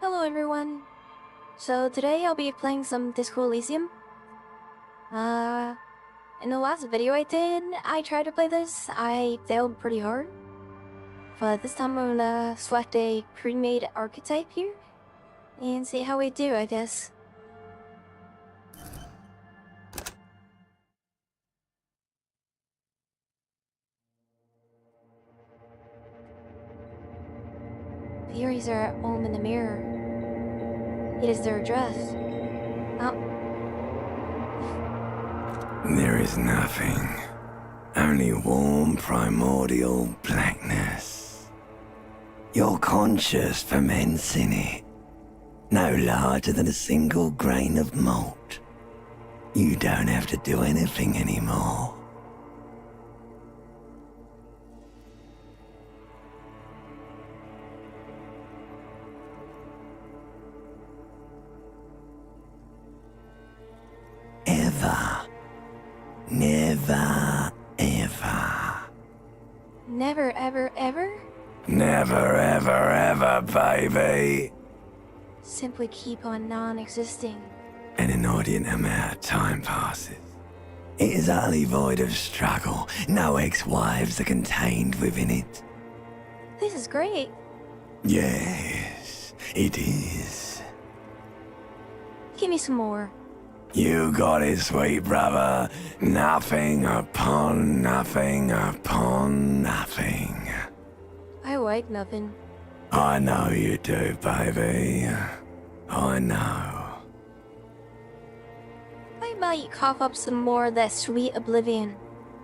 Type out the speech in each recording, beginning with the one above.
Hello everyone! So today I'll be playing some Disco Elysium. In the last video I did, I tried to play this. I failed pretty hard. But this time I'm gonna select a pre-made archetype here and see how we do, I guess. Furies are at home in the mirror. It is their address. Oh. There is nothing. Only warm primordial blackness. You're conscious ferments in it. No larger than a single grain of malt. You don't have to do anything anymore. Never, ever. Never, ever, ever? Never, ever, ever, baby. Simply keep on non-existing. An inordinate amount of time passes. It is utterly void of struggle. No ex-wives are contained within it. This is great. Yes, it is. Give me some more. You got it, sweet brother. Nothing upon nothing upon nothing. I like nothing. I know you do, baby. I know. How about you cough up some more of that sweet oblivion?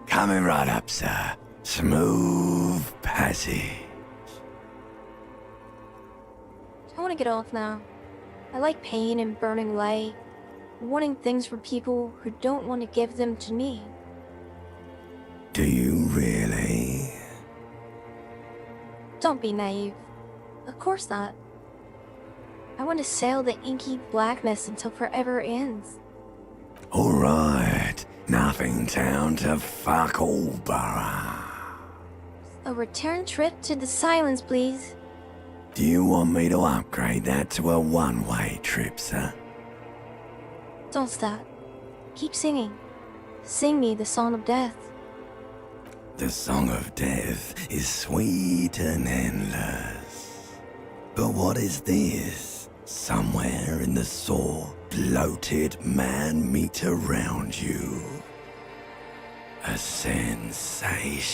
Coming right up, sir. Smooth passage. I want to get off now. I like pain and burning light. Wanting things for people who don't want to give them to me. Do you really? Don't be naive. Of course not. I want to sail the inky blackness until forever ends. Alright. Nothing town to fuck all borough. A return trip to the silence, please. Do you want me to upgrade that to a one-way trip, sir? Don't stop. Keep singing. Sing me the song of death. The song of death is sweet and endless. But what is this? Somewhere in the sore, bloated man meet around you. A sensation.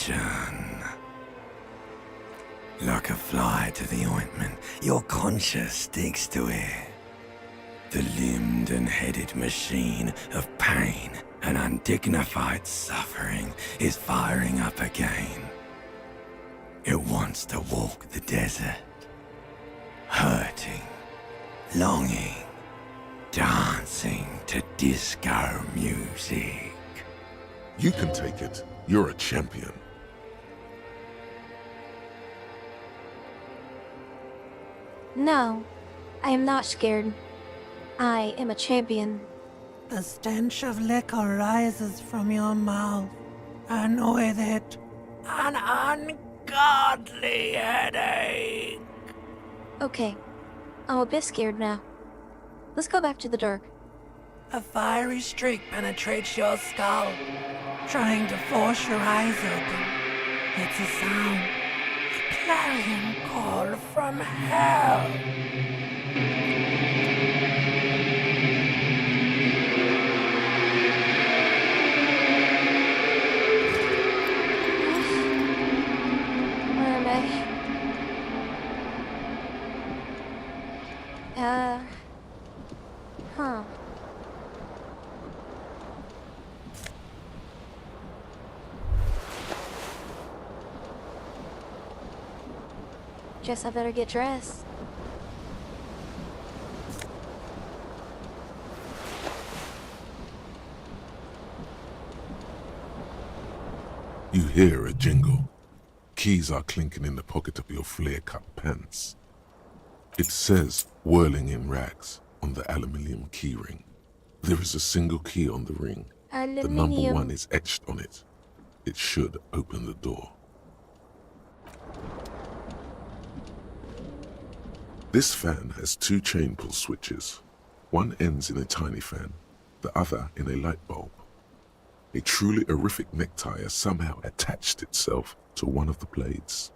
Like a fly to the ointment, your conscience sticks to it. The limbed and headed machine of pain and undignified suffering is firing up again. It wants to walk the desert, hurting, longing, dancing to disco music. You can take it. You're a champion. No, I am not scared. I am a champion. The stench of liquor rises from your mouth, and with it, an ungodly headache. Okay, I'm a bit scared now. Let's go back to the dark. A fiery streak penetrates your skull, trying to force your eyes open. It's a sound, a clarion call from hell. Huh. Guess I better get dressed. You hear a jingle. Keys are clinking in the pocket of your flare-cut pants. It says, whirling in rags, on the aluminium keyring. There is a single key on the ring. The number 1 is etched on it. It should open the door. This fan has two chain pull switches. One ends in a tiny fan, the other in a light bulb. A truly horrific necktie has somehow attached itself to one of the blades.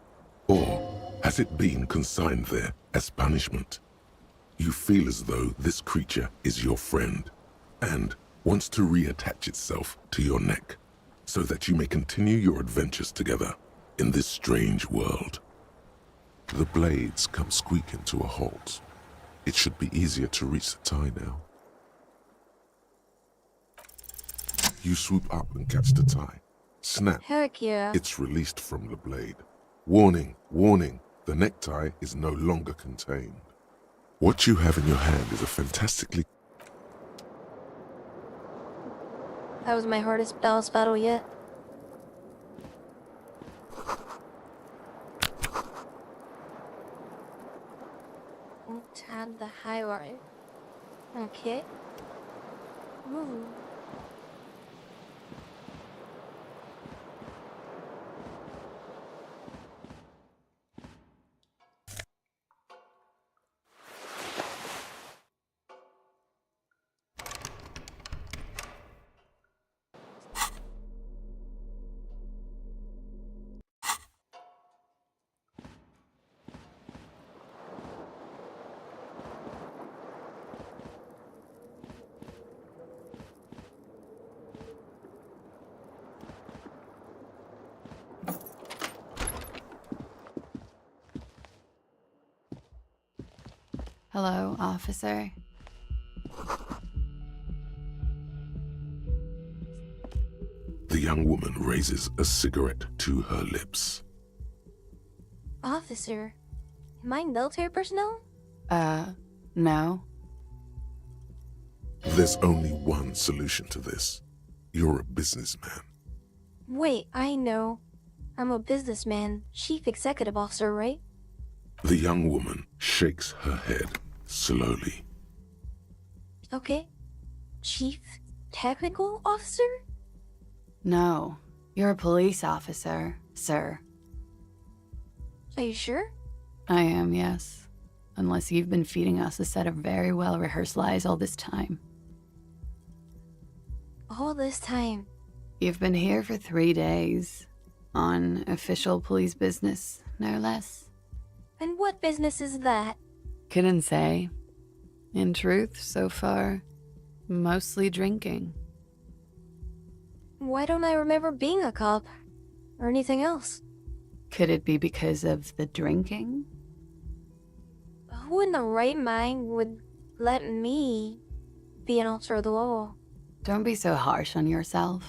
Or has it been consigned there as punishment? You feel as though this creature is your friend and wants to reattach itself to your neck so that you may continue your adventures together in this strange world. The blades come squeaking to a halt. It should be easier to reach the tie now. You swoop up and catch the tie. Snap. Heck yeah. It's released from the blade. Warning, warning, the necktie is no longer contained. What you have in your hand is a fantastically... That was my hardest boss battle yet. Let's add the highlight. Okay. Ooh. Hello, officer. The young woman raises a cigarette to her lips. Officer, am I military personnel? No. There's only one solution to this. You're a businessman. Wait, I know. I'm a businessman, chief executive officer, right? The young woman shakes her head slowly. Okay. Chief technical officer? No. You're a police officer, sir. Are you sure? I am, yes. Unless you've been feeding us a set of very well-rehearsed lies all this time. All this time. You've been here for 3 days. On official police business, no less. And what business is that? Couldn't say. In truth, so far, mostly drinking. Why don't I remember being a cop? Or anything else? Could it be because of the drinking? Who in the right mind would let me be an officer of the law? Don't be so harsh on yourself.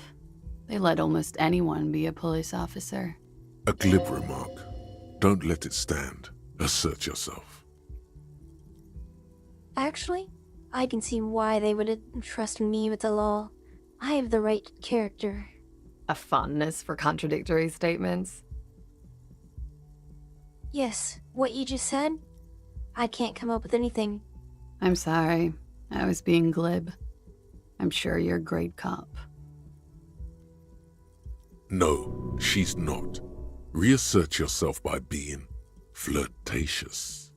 They let almost anyone be a police officer. A glib remark. Don't let it stand. Assert yourself. Actually, I can see why they would entrust me with the law. I have the right character. A fondness for contradictory statements? Yes, what you just said? I can't come up with anything. I'm sorry. I was being glib. I'm sure you're a great cop. No, she's not. Reassert yourself by being flirtatious.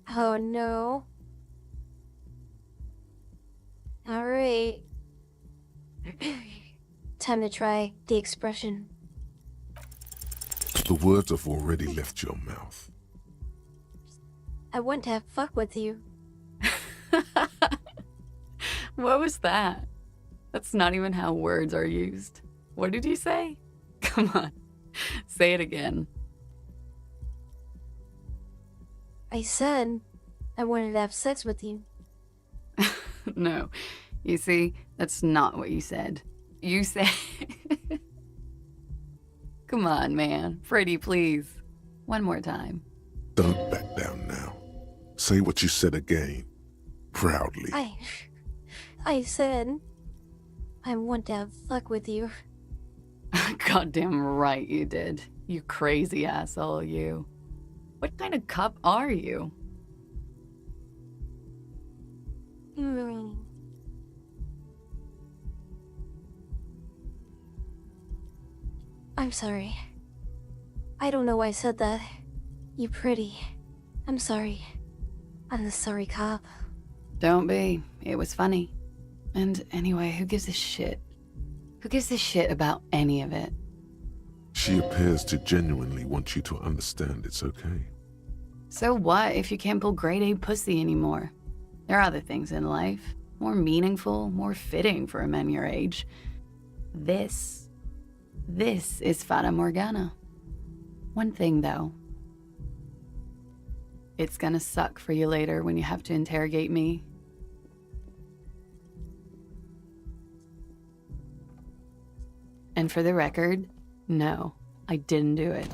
Oh no. Alright. Time to try the expression. The words have already left your mouth. I want to have fuck with you. What was that? That's not even how words are used. What did you say? Come on, say it again. I said I wanted to have sex with you. No, you see, that's not what you said. You said... Come on, man. Pretty, please. One more time. Don't back down now. Say what you said again. Proudly. I said I want to have fuck with you. Goddamn right you did. You crazy asshole, you. What kind of cop are you? I'm sorry. I don't know why I said that. You pretty. I'm sorry. I'm the sorry cop. Don't be. It was funny. And anyway, who gives a shit? Who gives a shit about any of it? She appears to genuinely want you to understand it's okay. So what if you can't pull grade A pussy anymore? There are other things in life, more meaningful, more fitting for a man your age. This is Fata Morgana. One thing though. It's gonna suck for you later when you have to interrogate me. And for the record, no, I didn't do it.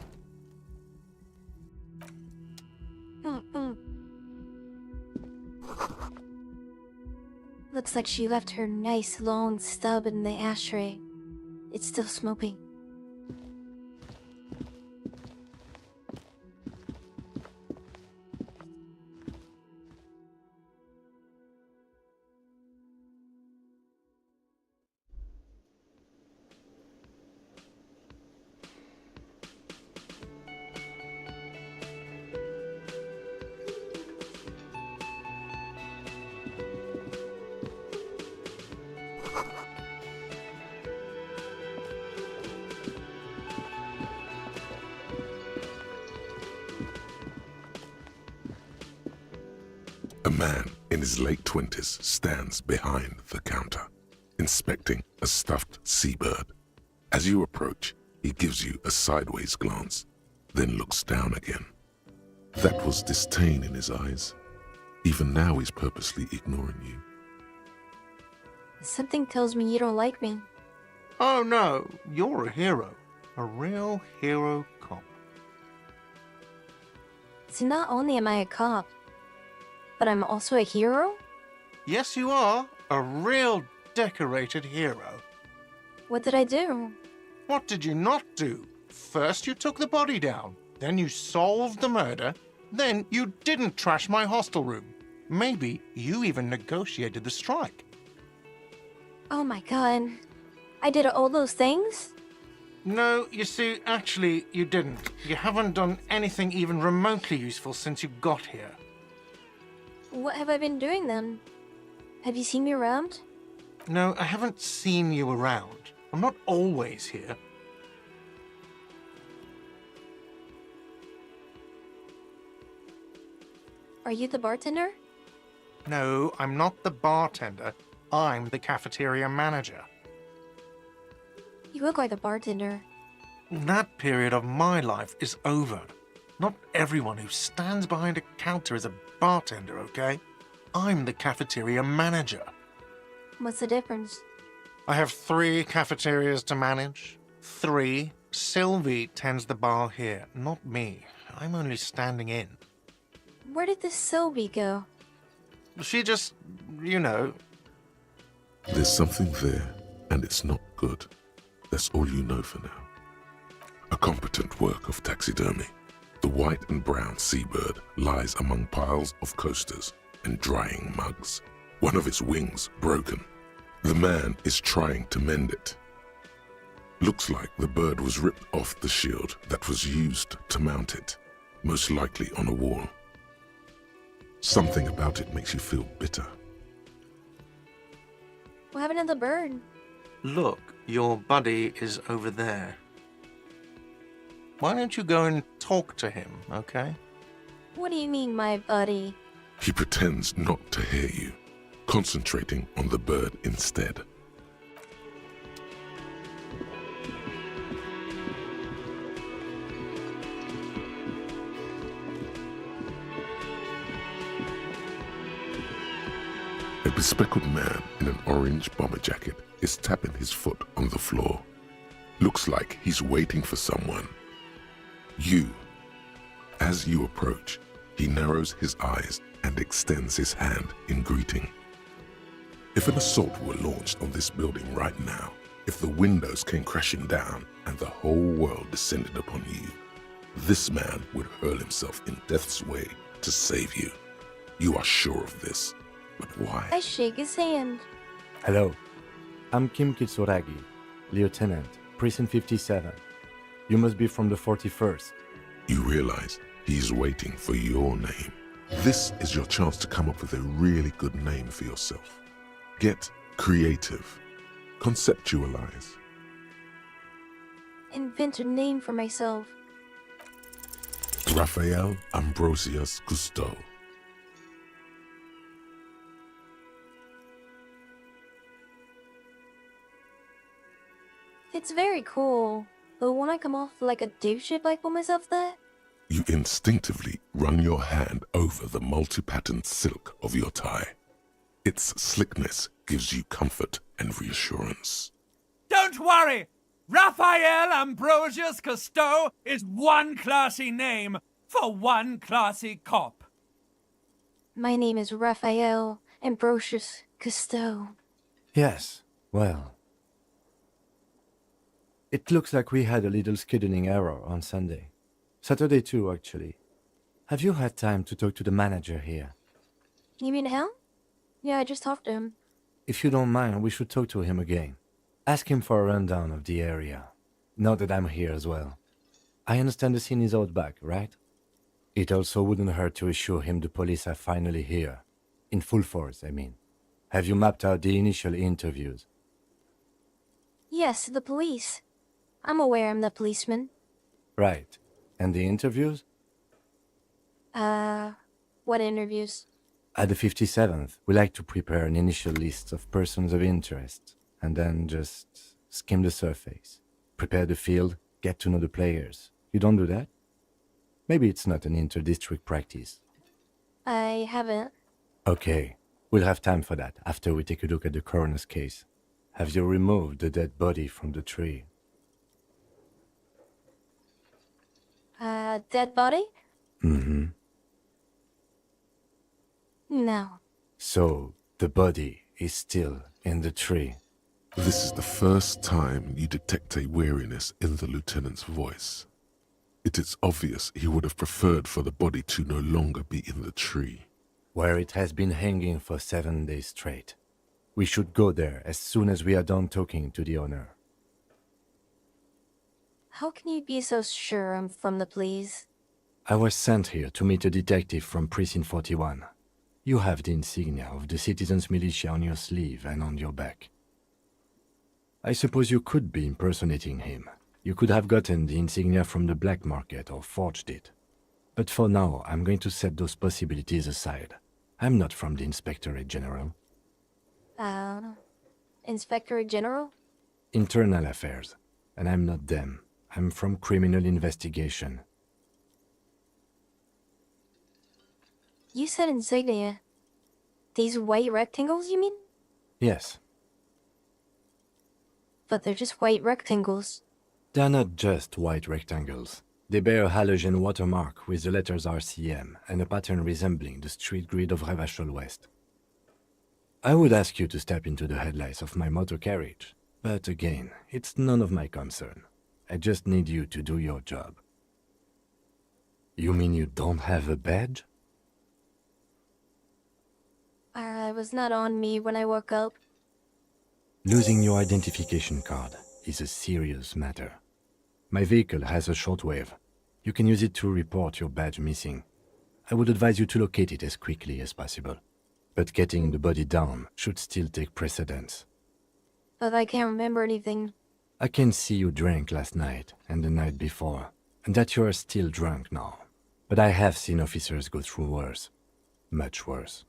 Looks like she left her nice long stub in the ashtray. It's still smoking. A man in his late 20s stands behind the counter, inspecting a stuffed seabird. As you approach, he gives you a sideways glance, then looks down again. That was disdain in his eyes. Even now he's purposely ignoring you. Something tells me you don't like me. Oh no, you're a hero. A real hero cop. So not only am I a cop, but I'm also a hero? Yes, you are. A real decorated hero. What did I do? What did you not do? First you took the body down, then you solved the murder, then you didn't trash my hostel room. Maybe you even negotiated the strike. Oh my god. I did all those things? No, you see, actually, you didn't. You haven't done anything even remotely useful since you got here. What have I been doing then? Have you seen me around? No, I haven't seen you around. I'm not always here. Are you the bartender? No, I'm not the bartender. I'm the cafeteria manager. You look like a bartender. That period of my life is over. Not everyone who stands behind a counter is a bartender, okay? I'm the cafeteria manager. What's the difference? I have 3 cafeterias to manage. 3. Sylvie tends the bar here, not me. I'm only standing in. Where did this Sylvie go? She just, you know. There's something there, and it's not good. That's all you know for now. A competent work of taxidermy. The white and brown seabird lies among piles of coasters and drying mugs. One of its wings broken. The man is trying to mend it. Looks like the bird was ripped off the shield that was used to mount it, most likely on a wall. Something about it makes you feel bitter. What happened to the bird? Look, your buddy is over there. Why don't you go and talk to him, okay? What do you mean, my buddy? He pretends not to hear you, concentrating on the bird instead. A bespectacled man in an orange bomber jacket is tapping his foot on the floor. Looks like he's waiting for someone. You. As you approach, he narrows his eyes and extends his hand in greeting. If an assault were launched on this building right now, if the windows came crashing down and the whole world descended upon you, this man would hurl himself in death's way to save you. You are sure of this, but why? I shake his hand. Hello, I'm Kim Kitsuragi, Lieutenant, Prison 57. You must be from the 41st. You realize He's waiting for your name. This is your chance to come up with a really good name for yourself. Get creative. Conceptualize. Invent a name for myself. Raphael Ambrosius Cousteau. It's very cool, but won't I come off like a douche if I put myself there? You instinctively run your hand over the multi-patterned silk of your tie. Its slickness gives you comfort and reassurance. Don't worry! Raphael Ambrosius Cousteau is one classy name for one classy cop. My name is Raphael Ambrosius Cousteau. Yes, well. It looks like we had a little scheduling error on Sunday. Saturday too, actually. Have you had time to talk to the manager here? You mean Hal? Yeah, I just talked to him. If you don't mind, we should talk to him again. Ask him for a rundown of the area. Now that I'm here as well. I understand the scene is out back, right? It also wouldn't hurt to assure him the police are finally here. In full force, I mean. Have you mapped out the initial interviews? Yes, the police. I'm aware I'm the policeman. Right. And the interviews? What interviews? At the 57th, we like to prepare an initial list of persons of interest, and then just skim the surface. Prepare the field, get to know the players. You don't do that? Maybe it's not an inter-district practice. I haven't. Okay, we'll have time for that after we take a look at the coroner's case. Have you removed the dead body from the tree? Dead body? Mm-hmm. No. So, the body is still in the tree. This is the first time you detect a weariness in the lieutenant's voice. It is obvious he would have preferred for the body to no longer be in the tree. Where it has been hanging for 7 days straight. We should go there as soon as we are done talking to the owner. How can you be so sure I'm from the police? I was sent here to meet a detective from Precinct 41. You have the insignia of the citizens' militia on your sleeve and on your back. I suppose you could be impersonating him. You could have gotten the insignia from the black market or forged it. But for now, I'm going to set those possibilities aside. I'm not from the Inspectorate General. Inspector General? Internal Affairs. And I'm not them. I'm from Criminal Investigation. You said insignia. These white rectangles, you mean? Yes. But they're just white rectangles. They're not just white rectangles. They bear a halogen watermark with the letters RCM and a pattern resembling the street grid of Revachol West. I would ask you to step into the headlights of my motor carriage, but again, it's none of my concern. I just need you to do your job. You mean you don't have a badge? It was not on me when I woke up. Losing your identification card is a serious matter. My vehicle has a shortwave. You can use it to report your badge missing. I would advise you to locate it as quickly as possible. But getting the body down should still take precedence. But I can't remember anything. I can see you drank last night and the night before, and that you are still drunk now. But I have seen officers go through worse. Much worse.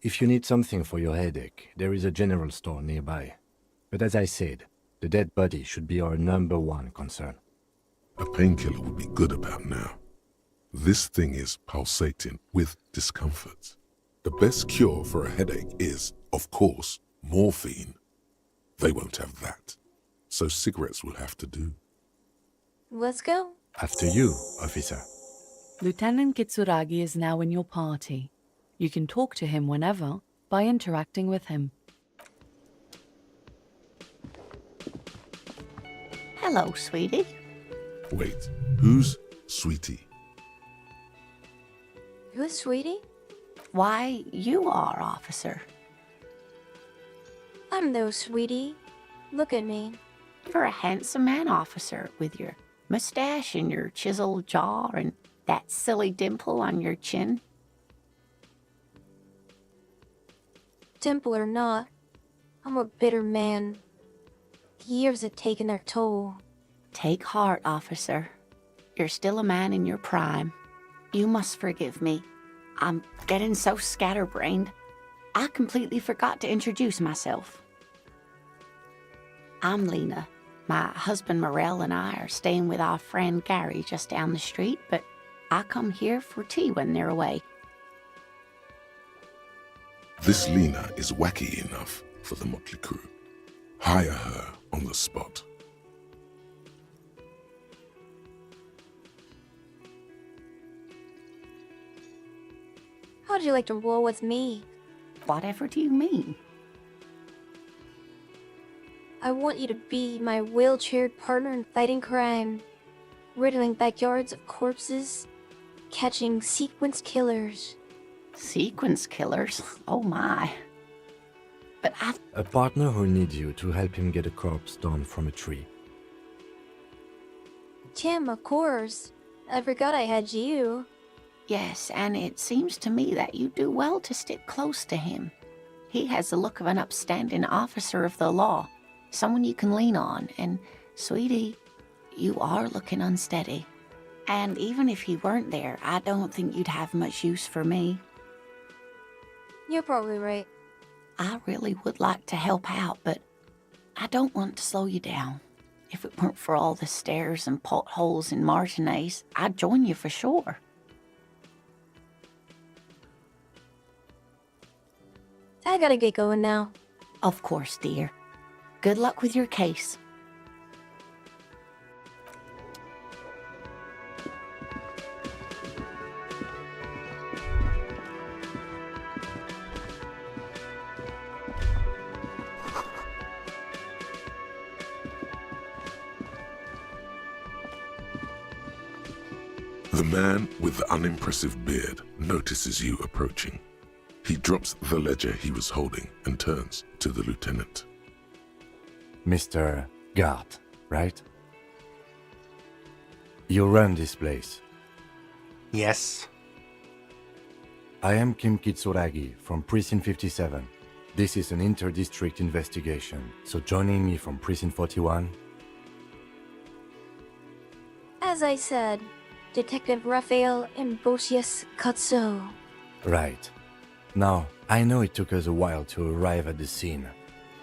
If you need something for your headache, there is a general store nearby. But as I said, the dead body should be our #1 concern. A painkiller would be good about now. This thing is pulsating with discomfort. The best cure for a headache is, of course, morphine. They won't have that, so cigarettes will have to do. Let's go. After you, officer. Lieutenant Kitsuragi is now in your party. You can talk to him whenever by interacting with him. Hello, sweetie. Wait, who's Sweetie? Who's Sweetie? Why, you are, officer. I'm no Sweetie. Look at me. You're a handsome man, officer, with your mustache and your chiseled jaw and That silly dimple on your chin? Dimple or not, I'm a bitter man. Years have taken their toll. Take heart, officer. You're still a man in your prime. You must forgive me. I'm getting so scatterbrained. I completely forgot to introduce myself. I'm Lena. My husband Morel and I are staying with our friend Gary just down the street, but I come here for tea when they're away. This Lena is wacky enough for the motley crew. Hire her on the spot. How'd you like to roll with me? Whatever do you mean? I want you to be my wheelchaired partner in fighting crime, riddling backyards of corpses, catching sequence killers. Sequence killers? Oh my. But A partner who needs you to help him get a corpse down from a tree. Tim, of course. I forgot I had you. Yes, and it seems to me that you do well to stick close to him. He has the look of an upstanding officer of the law, someone you can lean on, and, sweetie, you are looking unsteady. And even if he weren't there, I don't think you'd have much use for me. You're probably right. I really would like to help out, but I don't want to slow you down. If it weren't for all the stairs and potholes in Martinez, I'd join you for sure. I gotta get going now. Of course, dear. Good luck with your case. The man with the unimpressive beard notices you approaching. He drops the ledger he was holding and turns to the lieutenant. Mr. Gart, right? You run this place. Yes. I am Kim Kitsuragi from Precinct 57. This is an inter-district investigation, so joining me from Precinct 41... As I said, Detective Raphael Ambrosius Cutso. Right. Now, I know it took us a while to arrive at the scene.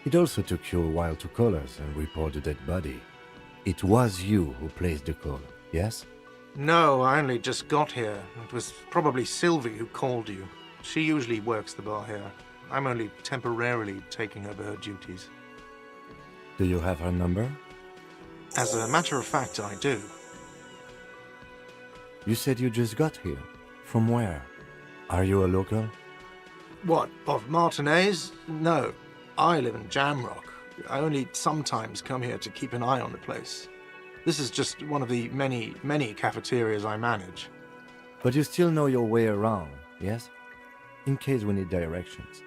It also took you a while to call us and report the dead body. It was you who placed the call, yes? No, I only just got here. It was probably Sylvie who called you. She usually works the bar here. I'm only temporarily taking over her duties. Do you have her number? As a matter of fact, I do. You said you just got here. From where? Are you a local? What, of Martinez? No. I live in Jamrock. I only sometimes come here to keep an eye on the place. This is just one of the many, many cafeterias I manage. But you still know your way around, yes? In case we need directions.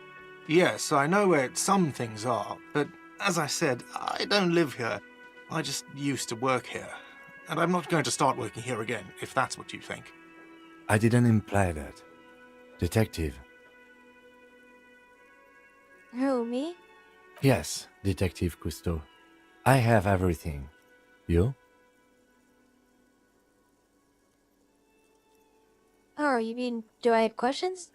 Yes, I know where some things are, but as I said, I don't live here. I just used to work here. And I'm not going to start working here again, if that's what you think. I didn't imply that. Detective. Who, me? Yes, Detective Cousteau. I have everything. You? Oh, you mean, do I have questions?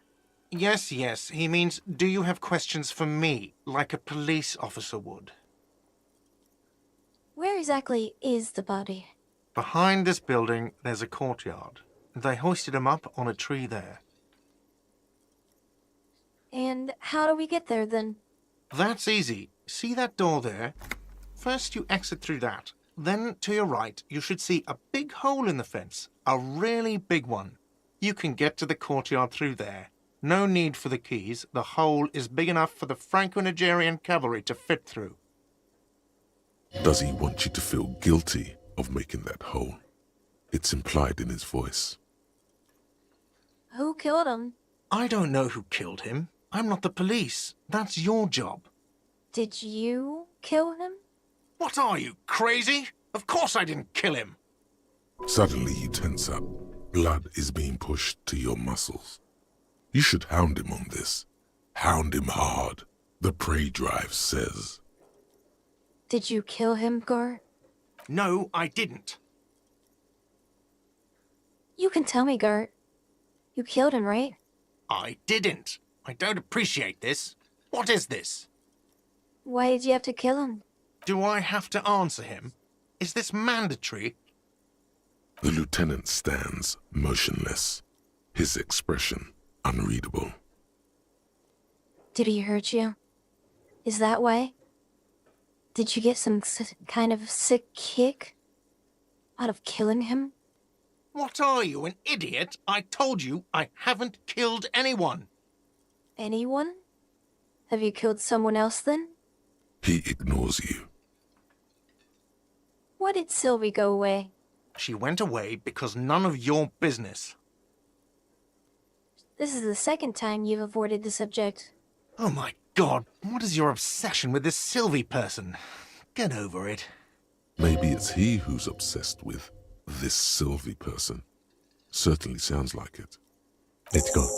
Yes, yes. He means, do you have questions for me, like a police officer would? Where exactly is the body? Behind this building, there's a courtyard. They hoisted him up on a tree there. And how do we get there, then? That's easy. See that door there? First you exit through that. Then, to your right, you should see a big hole in the fence. A really big one. You can get to the courtyard through there. No need for the keys. The hole is big enough for the Franco-Nigerian cavalry to fit through. Does he want you to feel guilty of making that hole? It's implied in his voice. Who killed him? I don't know who killed him. I'm not the police. That's your job. Did you kill him? What are you, crazy? Of course I didn't kill him. Suddenly you tense up. Blood is being pushed to your muscles. You should hound him on this. Hound him hard, the prey drive says. Did you kill him, Gar? No, I didn't. You can tell me, Gert. You killed him, right? I didn't. I don't appreciate this. What is this? Why did you have to kill him? Do I have to answer him? Is this mandatory? The lieutenant stands motionless, his expression unreadable. Did he hurt you? Is that why? Did you get some kind of sick kick out of killing him? What are you, an idiot? I told you I haven't killed anyone. Anyone? Have you killed someone else then? He ignores you. Why did Sylvie go away? She went away because none of your business. This is the second time you've avoided the subject. Oh my God, what is your obsession with this Sylvie person? Get over it. Maybe it's he who's obsessed with this Sylvie person. Certainly sounds like it. Let's go.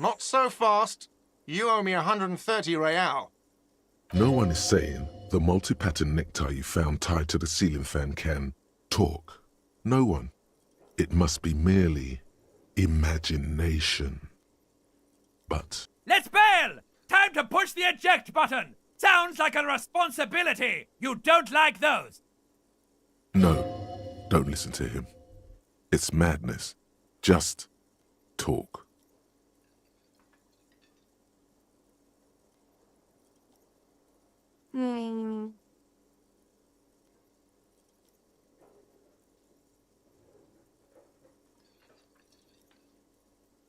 Not so fast. You owe me 130 real. No one is saying the multi-pattern necktie you found tied to the ceiling fan can talk. No one. It must be merely imagination. But Let's bail! Time to push the eject button! Sounds like a responsibility! You don't like those! no, don't listen to him. It's madness. Just talk. Hmm.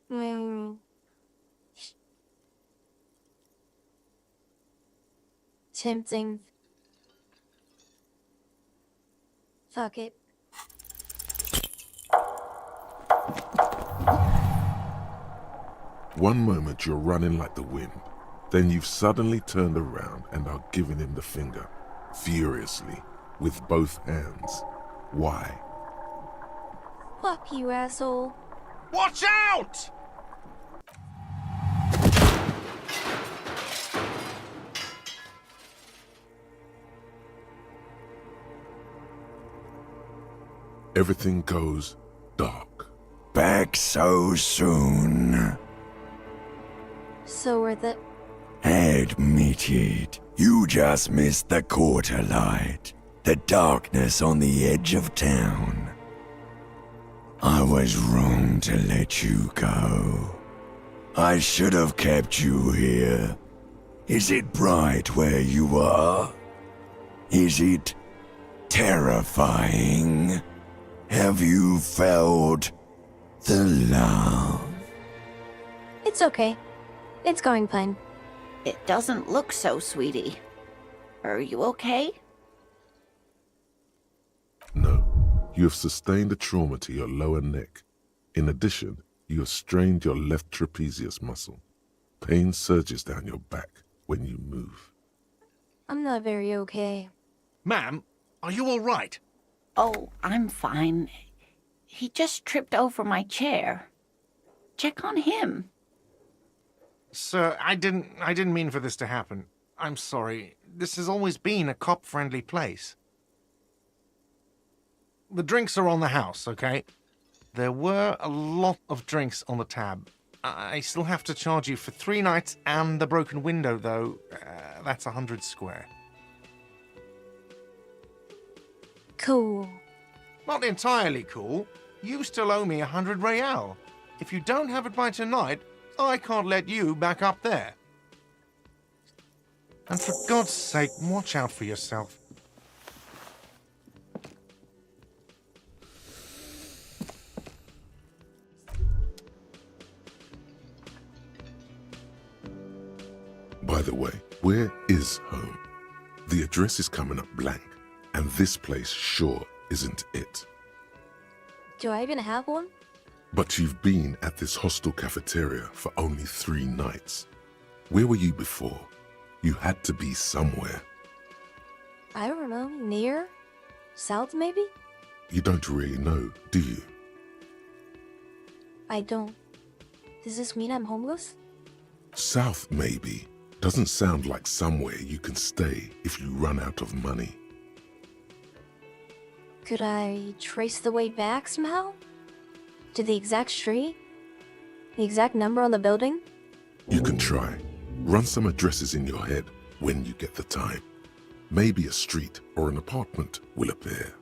Hmm. Tempting. Fuck it. One moment you're running like the wind. Then you've suddenly turned around and are giving him the finger, furiously, with both hands. Why? Fuck you, asshole. Watch out! Everything goes dark. Back so soon? So we're the... Admit it. You just missed the quarter light. The darkness on the edge of town. I was wrong to let you go. I should have kept you here. Is it bright where you are? Is it terrifying? Have you felt the love? It's okay. It's going fine. It doesn't look so, sweetie. Are you okay? No, you have sustained a trauma to your lower neck. In addition, you have strained your left trapezius muscle. Pain surges down your back when you move. I'm not very okay. Ma'am, are you all right? Oh, I'm fine. He just tripped over my chair. Check on him. Sir, I didn't mean for this to happen. I'm sorry. This has always been a cop-friendly place. The drinks are on the house, okay? There were a lot of drinks on the tab. I still have to charge you for 3 nights and the broken window, though. That's 100 square. Cool. Not entirely cool. You still owe me 100 real. If you don't have it by tonight, I can't let you back up there. And for God's sake, watch out for yourself. By the way, where is home? The address is coming up blank, and this place sure isn't it. Do I even have one? But you've been at this hostel cafeteria for only 3 nights. Where were you before? You had to be somewhere. I don't know. Near? South, maybe? You don't really know, do you? I don't. Does this mean I'm homeless? South, maybe. Doesn't sound like somewhere you can stay if you run out of money. Could I trace the way back somehow? To the exact street? The exact number on the building? You can try. Run some addresses in your head when you get the time. Maybe a street or an apartment will appear.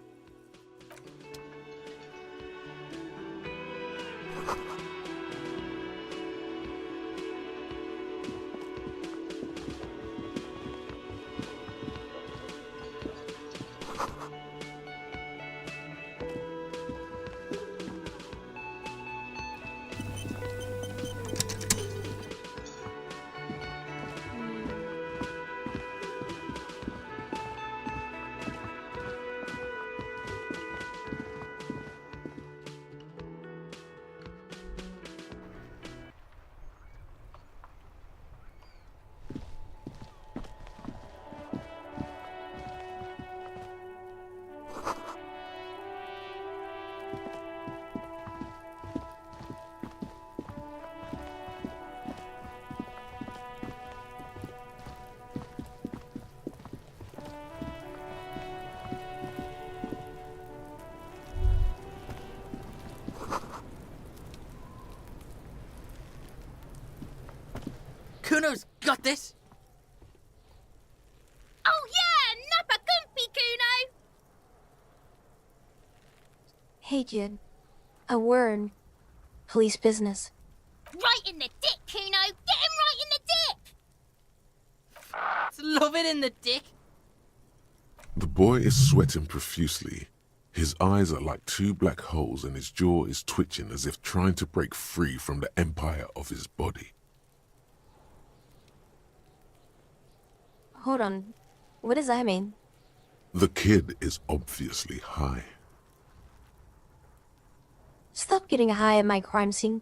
Kuno's got this! Oh yeah, Nappa Gumpy, Kuno! Hey, Jin. A word. Police business. Right in the dick, Kuno! Get him right in the dick! Love it in the dick! The boy is sweating profusely. His eyes are like two black holes and his jaw is twitching as if trying to break free from the empire of his body. Hold on. What does that mean? The kid is obviously high. Stop getting high at my crime scene.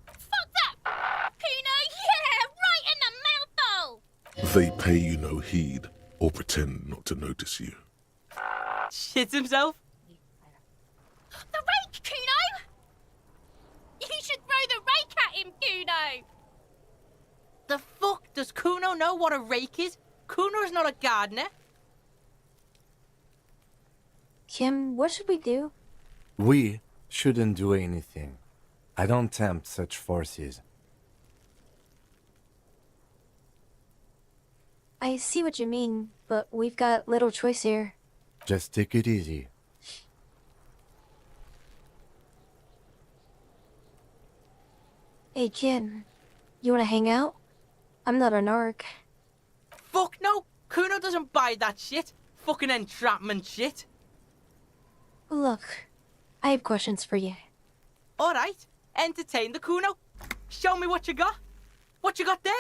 Fuck that! Kuno, yeah! Right in the mouthhole! They pay you no heed or pretend not to notice you. Shits himself? The rake, Kuno! You should throw the rake at him, Kuno! The fuck? Does Kuno know what a rake is? Kuno's not a gardener. Kim, what should we do? We shouldn't do anything. I don't tempt such forces. I see what you mean, but we've got little choice here. Just take it easy. Hey, kid. You wanna hang out? I'm not a narc. Fuck no! Kuno doesn't buy that shit. Fucking entrapment shit. Look, I have questions for you. Alright, entertain the Kuno. Show me what you got. What you got there?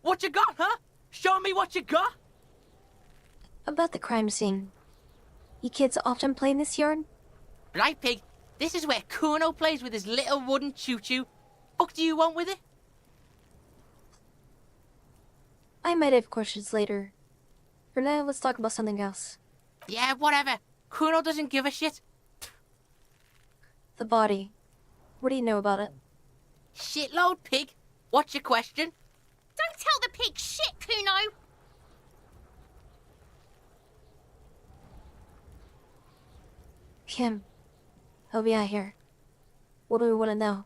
What you got, huh? Show me what you got. About the crime scene. You kids often play in this yard? Right, pig. This is where Kuno plays with his little wooden choo-choo. Fuck do you want with it? I might have questions later. For now, let's talk about something else. Yeah, whatever. Kuno doesn't give a shit. The body. What do you know about it? Shitload, pig. What's your question? Don't tell the pig shit, Kuno! Kim, help me out here. What do we want to know?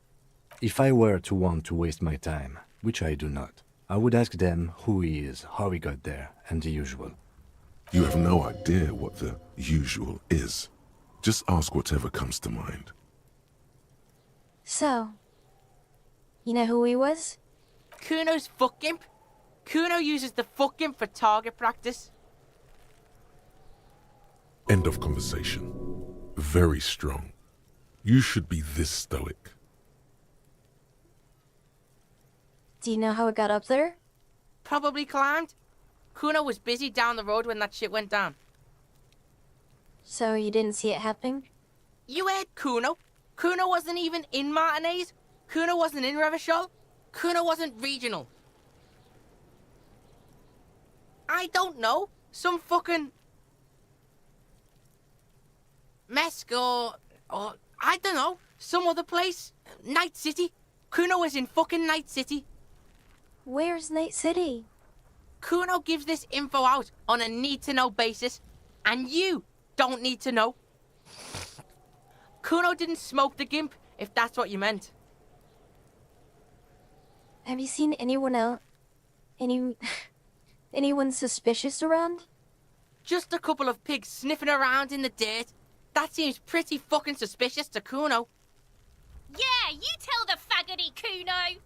If I were to want to waste my time, which I do not, I would ask them who he is, how he got there, and the usual. You have no idea what the usual is. Just ask whatever comes to mind. So, you know who he was? Kuno's fuck imp. Kuno uses the fuck imp for target practice. End of conversation. Very strong. You should be this stoic. Do you know how it got up there? Probably climbed. Kuno was busy down the road when that shit went down. So you didn't see it happening? You heard Kuno. Kuno wasn't even in Martinez. Kuno wasn't in Revachol. Kuno wasn't regional. I don't know. Some fucking... Mesk or I don't know. Some other place. Night City. Kuno is in fucking Night City. Where's Night City? Kuno gives this info out on a need-to-know basis, and you don't need to know. Kuno didn't smoke the gimp, if that's what you meant. Have you seen anyone else? Anyone suspicious around? Just a couple of pigs sniffing around in the dirt. That seems pretty fucking suspicious to Kuno. Yeah, you tell the faggoty, Kuno.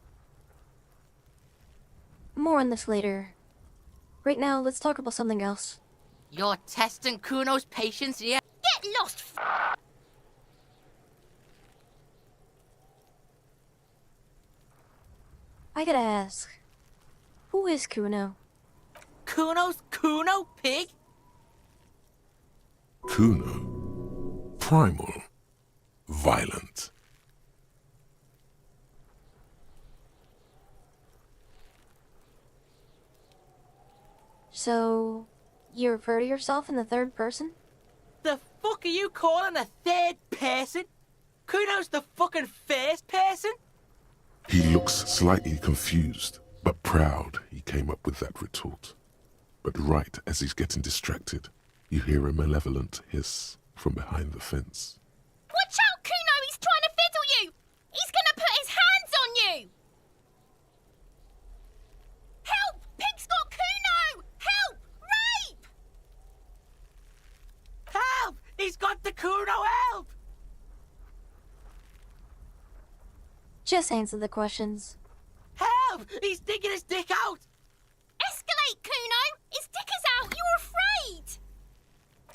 More on this later. Right now, let's talk about something else. You're testing Kuno's patience, yeah? Get lost, I gotta ask, who is Kuno? Kuno's Kuno pig? Kuno. Primal. Violent. So, you refer to yourself in the third person? The fuck are you calling a third person? Kuno's the fucking first person? He looks slightly confused, but proud he came up with that retort. But right as he's getting distracted, you hear a malevolent hiss from behind the fence. Watch out, Kuno! He's trying to fiddle you! He's gonna put his hands on you! Help! Pig's got Kuno! Help! Rape! Help! He's got the Kuno, help! Just answer the questions. Help! He's digging his dick out! Escalate, Kuno! His dick is out! You're afraid!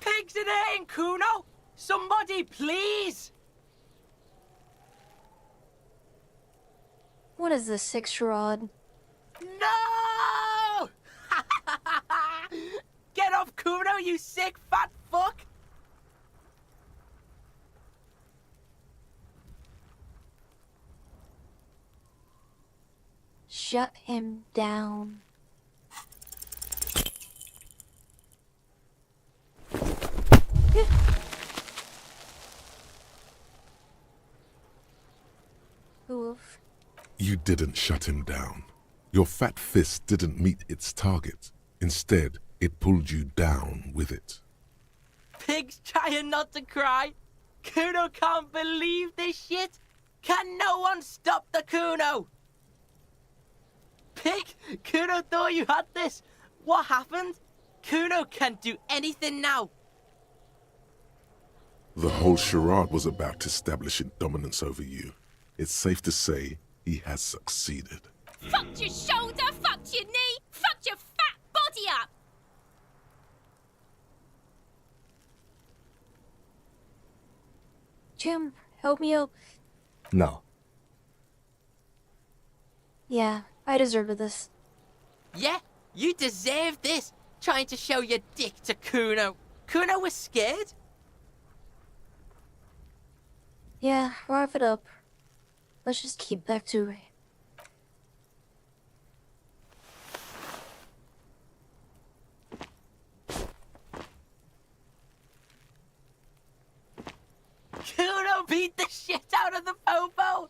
Pigs in here, Kuno! Somebody, please! What is this 6-year-old? No! Get up, Kuno, you sick fat fuck! Shut him down. Oof. You didn't shut him down. Your fat fist didn't meet its target. Instead, it pulled you down with it. Pig's trying not to cry. Kuno can't believe this shit. Can no one stop the Kuno? Pig, Kuno thought you had this. What happened? Kuno can't do anything now. The whole charade was about establishing dominance over you. It's safe to say he has succeeded. Fucked your shoulder, fucked your knee, fucked your fat body up! Jim, help me out. No. Yeah, I deserved this. Yeah, you deserve this. Trying to show your dick to Kuno. Kuno was scared. Yeah, wrap it up. Let's just keep back to it. Kuno beat the shit out of the popo.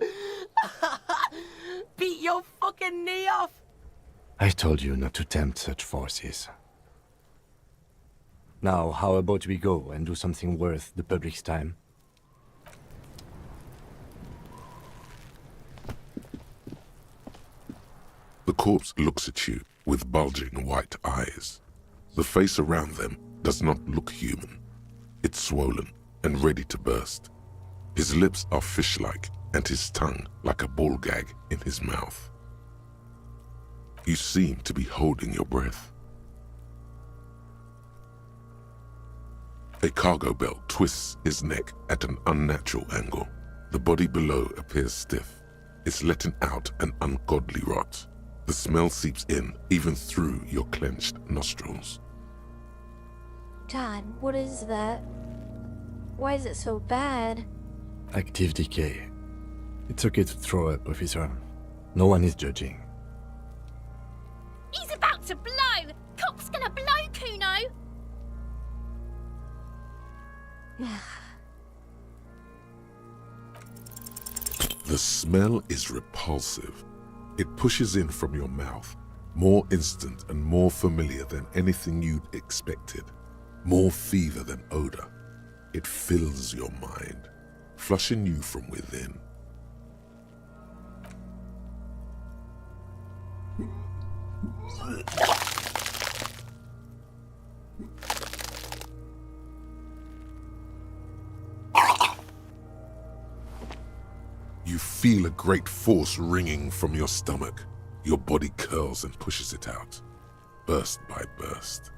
Beat your fucking knee off. I told you not to tempt such forces. Now, how about we go and do something worth the public's time? The corpse looks at you with bulging white eyes. The face around them does not look human. It's swollen and ready to burst. His lips are fish-like and his tongue like a ball gag in his mouth. You seem to be holding your breath. A cargo belt twists his neck at an unnatural angle. The body below appears stiff. It's letting out an ungodly rot. The smell seeps in, even through your clenched nostrils. God, what is that? Why is it so bad? Active decay. It's okay to throw up, officer. No one is judging. He's about to blow! Cock's gonna blow, Kuno! The smell is repulsive. It pushes in from your mouth, more instant and more familiar than anything you'd expected, more fever than odor. It fills your mind, flushing you from within. You feel a great force ringing from your stomach. Your body curls and pushes it out, burst by burst,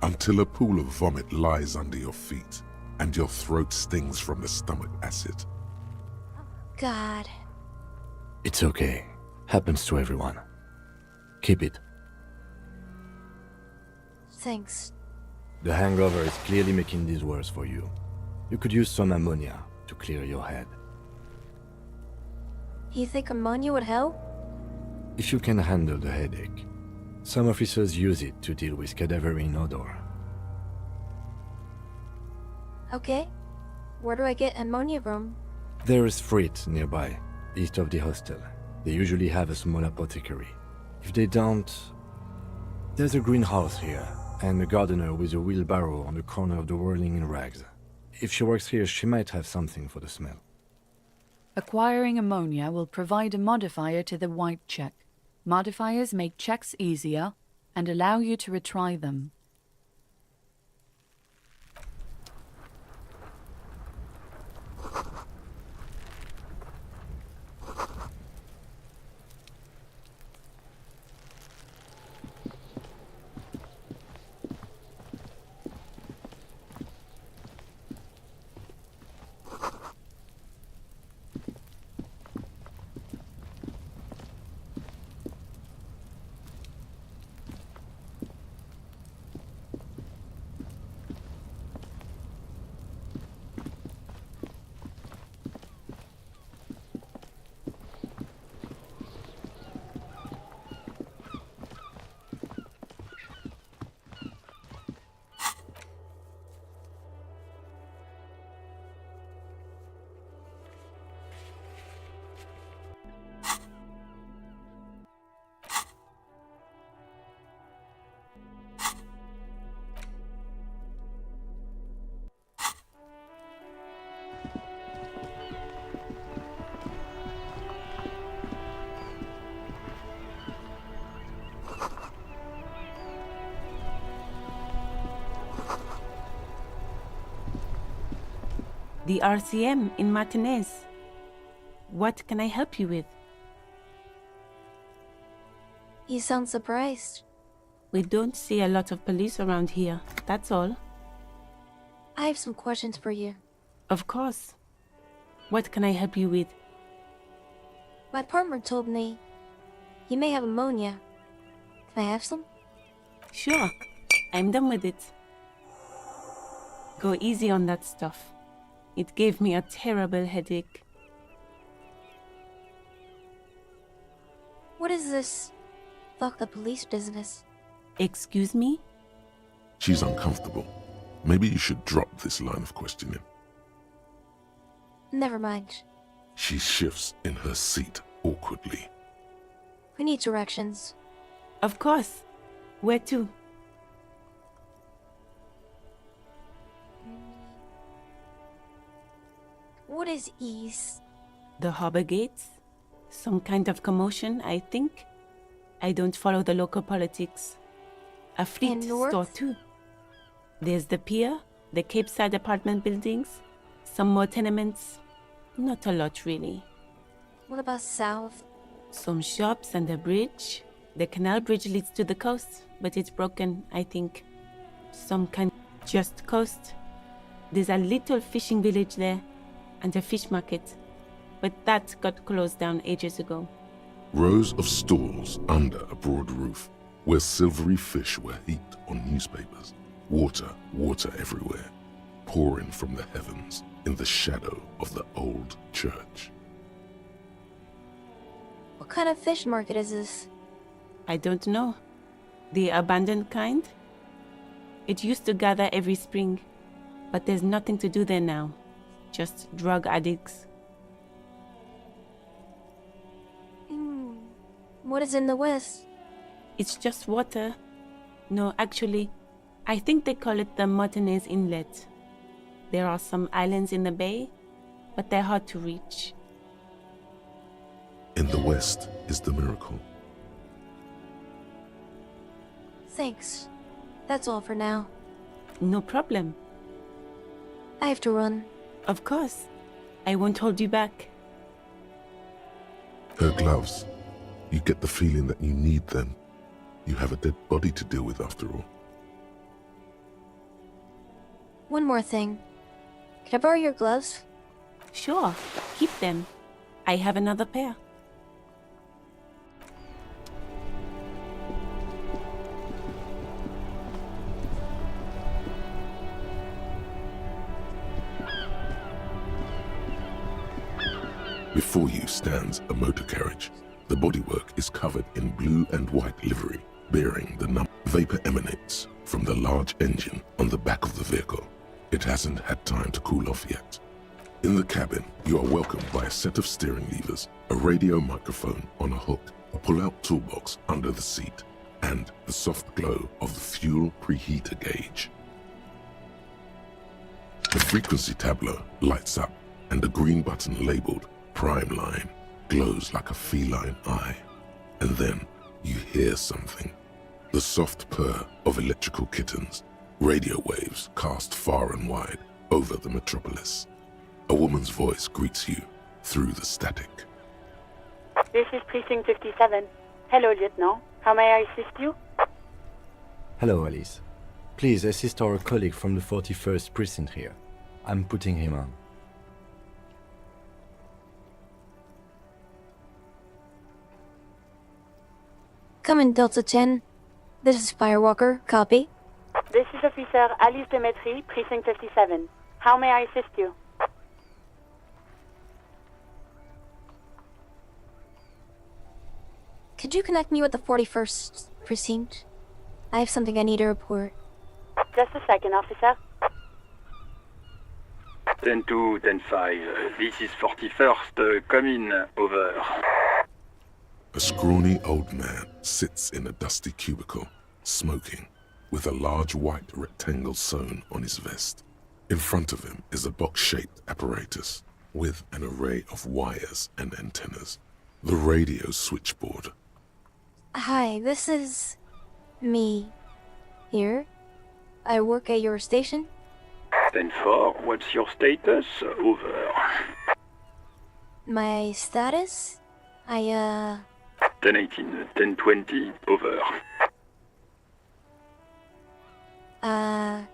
until a pool of vomit lies under your feet and your throat stings from the stomach acid. God. It's okay. Happens to everyone. Keep it. Thanks. The hangover is clearly making this worse for you. You could use some ammonia to clear your head. You think ammonia would help? If you can handle the headache. Some officers use it to deal with cadaverine odor. Okay. Where do I get ammonia from? There is Frit nearby, east of the hostel. They usually have a small apothecary. If they don't... There's a greenhouse here, and a gardener with a wheelbarrow on the corner of the whirling in rags. If she works here, she might have something for the smell. Acquiring ammonia will provide a modifier to the white check. Modifiers make checks easier and allow you to retry them. The RCM in Martinez. What can I help you with? You sound surprised. We don't see a lot of police around here, that's all. I have some questions for you. Of course. What can I help you with? My partner told me you may have ammonia. Can I have some? Sure, I'm done with it. Go easy on that stuff. It gave me a terrible headache. What is this? Fuck the police business. Excuse me? She's uncomfortable. Maybe you should drop this line of questioning. Never mind. She shifts in her seat awkwardly. We need directions. Of course. Where to? What is east? The harbor gates? Some kind of commotion, I think. I don't follow the local politics. A fleet And north? store too. There's the pier, the Cape Side apartment buildings, some more tenements. Not a lot really. What about south? Some shops and a bridge. The canal bridge leads to the coast, but it's broken, I think. Some kind just coast. There's a little fishing village there, and a fish market. But that got closed down ages ago. Rows of stalls under a broad roof, where silvery fish were heaped on newspapers. Water, water everywhere, pouring from the heavens in the shadow of the old church. What kind of fish market is this? I don't know. The abandoned kind? It used to gather every spring, but there's nothing to do there now. Just drug addicts, What is in the west? It's just water. No, actually, I think they call it the Martinez Inlet. There are some islands in the bay, but they're hard to reach. In the west is the miracle. Thanks. That's all for now. No problem. I have to run. Of course. I won't hold you back. Her gloves. You get the feeling that you need them. You have a dead body to deal with after all. One more thing. Can I borrow your gloves? Sure. Keep them. I have another pair. Before you stands a motor carriage. The bodywork is covered in blue and white livery, bearing the number. Vapor emanates from the large engine on the back of the vehicle. It hasn't had time to cool off yet. In the cabin, you are welcomed by a set of steering levers, a radio microphone on a hook, a pull-out toolbox under the seat, and the soft glow of the fuel preheater gauge. The frequency tableau lights up, and a green button labeled Prime Line glows like a feline eye. And then you hear something. The soft purr of electrical kittens, radio waves cast far and wide over the metropolis. A woman's voice greets you through the static. This is Precinct 57. Hello, Lieutenant. How may I assist you? Hello, Alice. Please assist our colleague from the 41st Precinct here. I'm putting him on. Come in, Delta 10. This is Firewalker. Copy. This is Officer Alice Demetri, Precinct 57. How may I assist you? Could you connect me with the 41st Precinct? I have something I need to report. Just a second, officer. 10-2, 10-5. This is 41st. Come in. Over. A scrawny old man sits in a dusty cubicle, smoking, with a large white rectangle sewn on his vest. In front of him is a box-shaped apparatus with an array of wires and antennas. The radio switchboard. Hi, this is me here. I work at your station. 10-4, what's your status? Over. My status? 10-18, 10-20, over.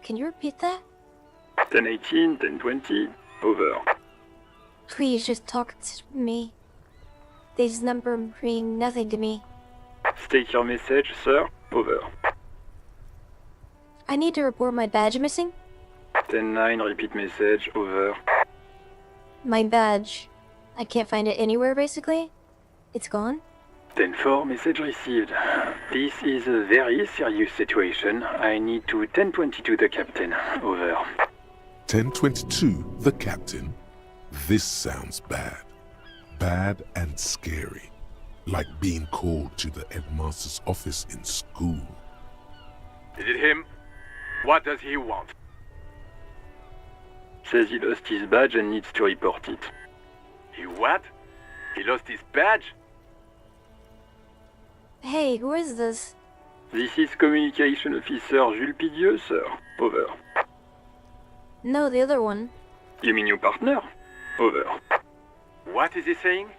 Can you repeat that? 10-18, 10-20, over. Please just talk to me. These numbers mean nothing to me. State your message, sir. Over. I need to report my badge missing. 10-9, repeat message. Over. My badge. I can't find it anywhere, basically. It's gone. 10-4, message received. This is a very serious situation. I need to 10-22 the captain. Over. 10-22, the captain. This sounds bad. Bad and scary. Like being called to the headmaster's office in school. Is it him? What does he want? Says he lost his badge and needs to report it. He what? He lost his badge? Hey, who is this? This is Communication Officer Jules Pidieux, sir. Over. No, the other one. You mean your partner? Over. What is he saying?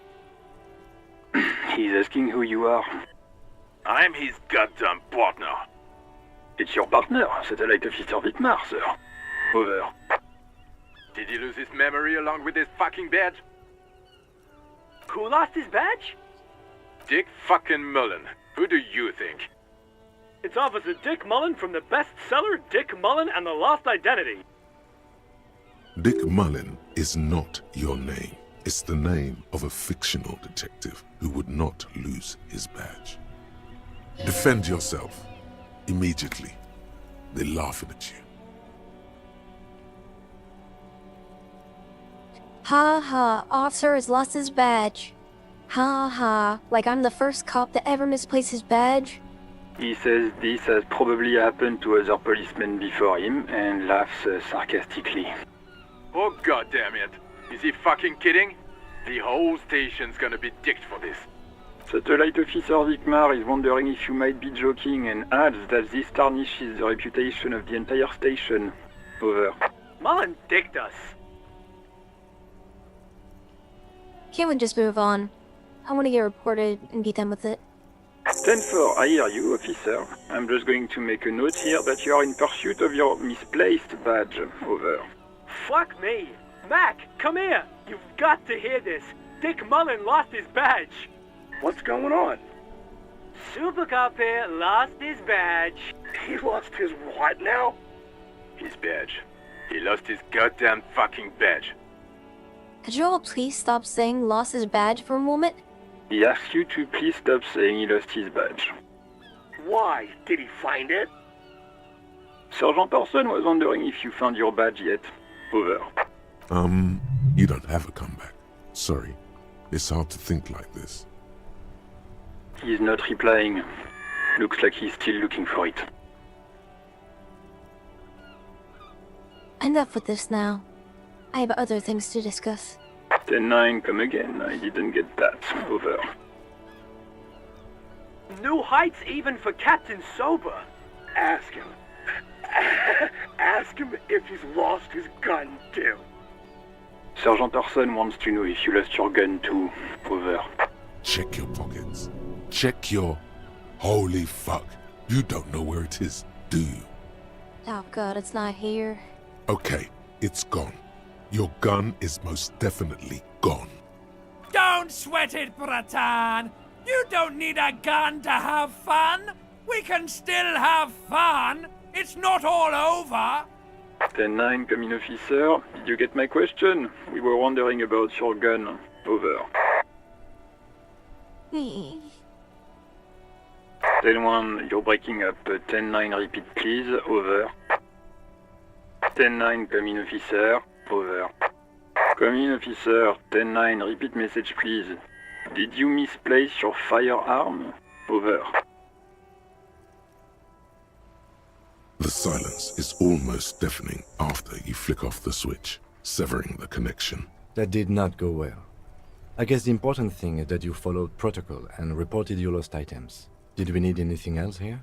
He's asking who you are. I'm his goddamn partner. It's your partner, Satellite Officer Vitmar, sir. Over. Did he lose his memory along with his fucking badge? Who lost his badge? Dick fucking Mullen. Who do you think? It's Officer Dick Mullen from the bestseller Dick Mullen and the Lost Identity. Dick Mullen is not your name. It's the name of a fictional detective who would not lose his badge. Defend yourself. Immediately. They're laughing at you. Ha ha, officer has lost his badge. Ha ha, like I'm the first cop to ever misplace his badge? He says this has probably happened to other policemen before him and laughs sarcastically. Oh goddamn it! Is he fucking kidding? The whole station's gonna be dicked for this. Satellite Officer Vikmar is wondering if you might be joking and adds that this tarnishes the reputation of the entire station. Over. Mullen dicked us. Can't we just move on? I want to get reported and be done with it. 10-4, I hear you, officer. I'm just going to make a note here that you are in pursuit of your misplaced badge. Over. Fuck me. Mac, come here. You've got to hear this. Dick Mullen lost his badge. What's going on? Super Cop here lost his badge. He lost his what now? His badge. He lost his goddamn fucking badge. Could you all please stop saying lost his badge for a moment? He asks you to please stop saying he lost his badge. Why? Did he find it? Sergeant Person was wondering if you found your badge yet. Over. You don't have a comeback. Sorry. It's hard to think like this. He's not replying. Looks like he's still looking for it. Enough with this now. I have other things to discuss. 10-9, come again. I didn't get that. Over. New heights even for Captain Sober. Ask him. Ask him if he's lost his gun, too. Sergeant Person wants to know if you lost your gun too. Over. Check your pockets. Check your... Holy fuck. You don't know where it is, do you? Oh god, it's not here. Okay, it's gone. Your gun is most definitely gone. Don't sweat it, Bratan! You don't need a gun to have fun! We can still have fun! It's not all over! 10-9, come in, officer. Did you get my question? We were wondering about your gun. Over. 10-1, you're breaking up. 10-9, repeat please. Over. 10-9, come in, officer. Over. Come in, officer. 10-9, repeat message please. Did you misplace your firearm? Over. The silence is almost deafening after you flick off the switch, severing the connection. That did not go well. I guess the important thing is that you followed protocol and reported your lost items. Did we need anything else here?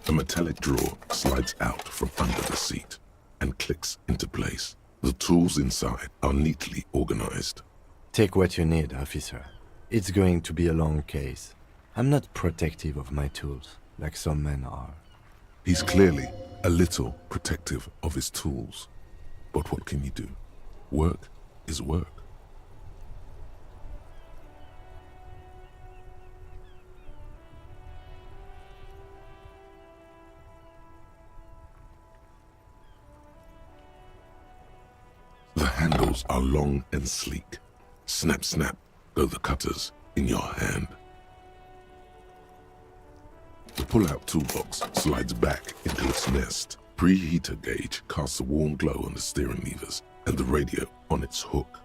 A metallic drawer slides out from under the seat and clicks into place. The tools inside are neatly organized. Take what you need, officer. It's going to be a long case. I'm not protective of my tools, like some men are. He's clearly a little protective of his tools. But what can you do? Work is work. The handles are long and sleek. Snap, snap, go the cutters in your hand. The pull-out toolbox slides back into its nest. Preheater gauge casts a warm glow on the steering levers and the radio on its hook.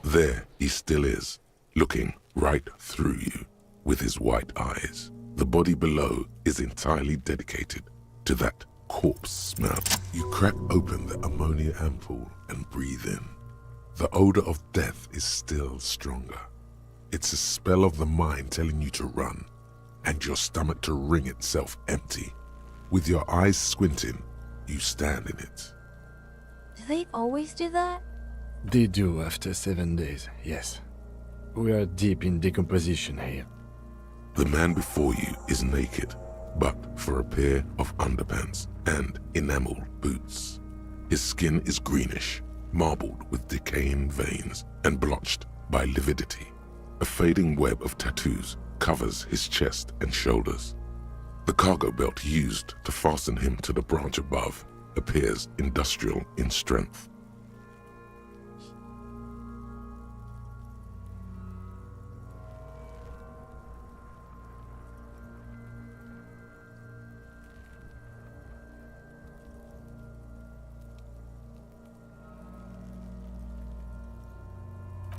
There he still is, looking right through you with his white eyes. The body below is entirely dedicated to that corpse smell. You crack open the ammonia ampoule and breathe in. The odor of death is still stronger. It's a spell of the mind telling you to run, and your stomach to wring itself empty. With your eyes squinting, you stand in it. Do they always do that? They do after 7 days, yes. We are deep in decomposition here. The man before you is naked, but for a pair of underpants and enamel boots. His skin is greenish, marbled with decaying veins and blotched by lividity. A fading web of tattoos covers his chest and shoulders. The cargo belt used to fasten him to the branch above appears industrial in strength.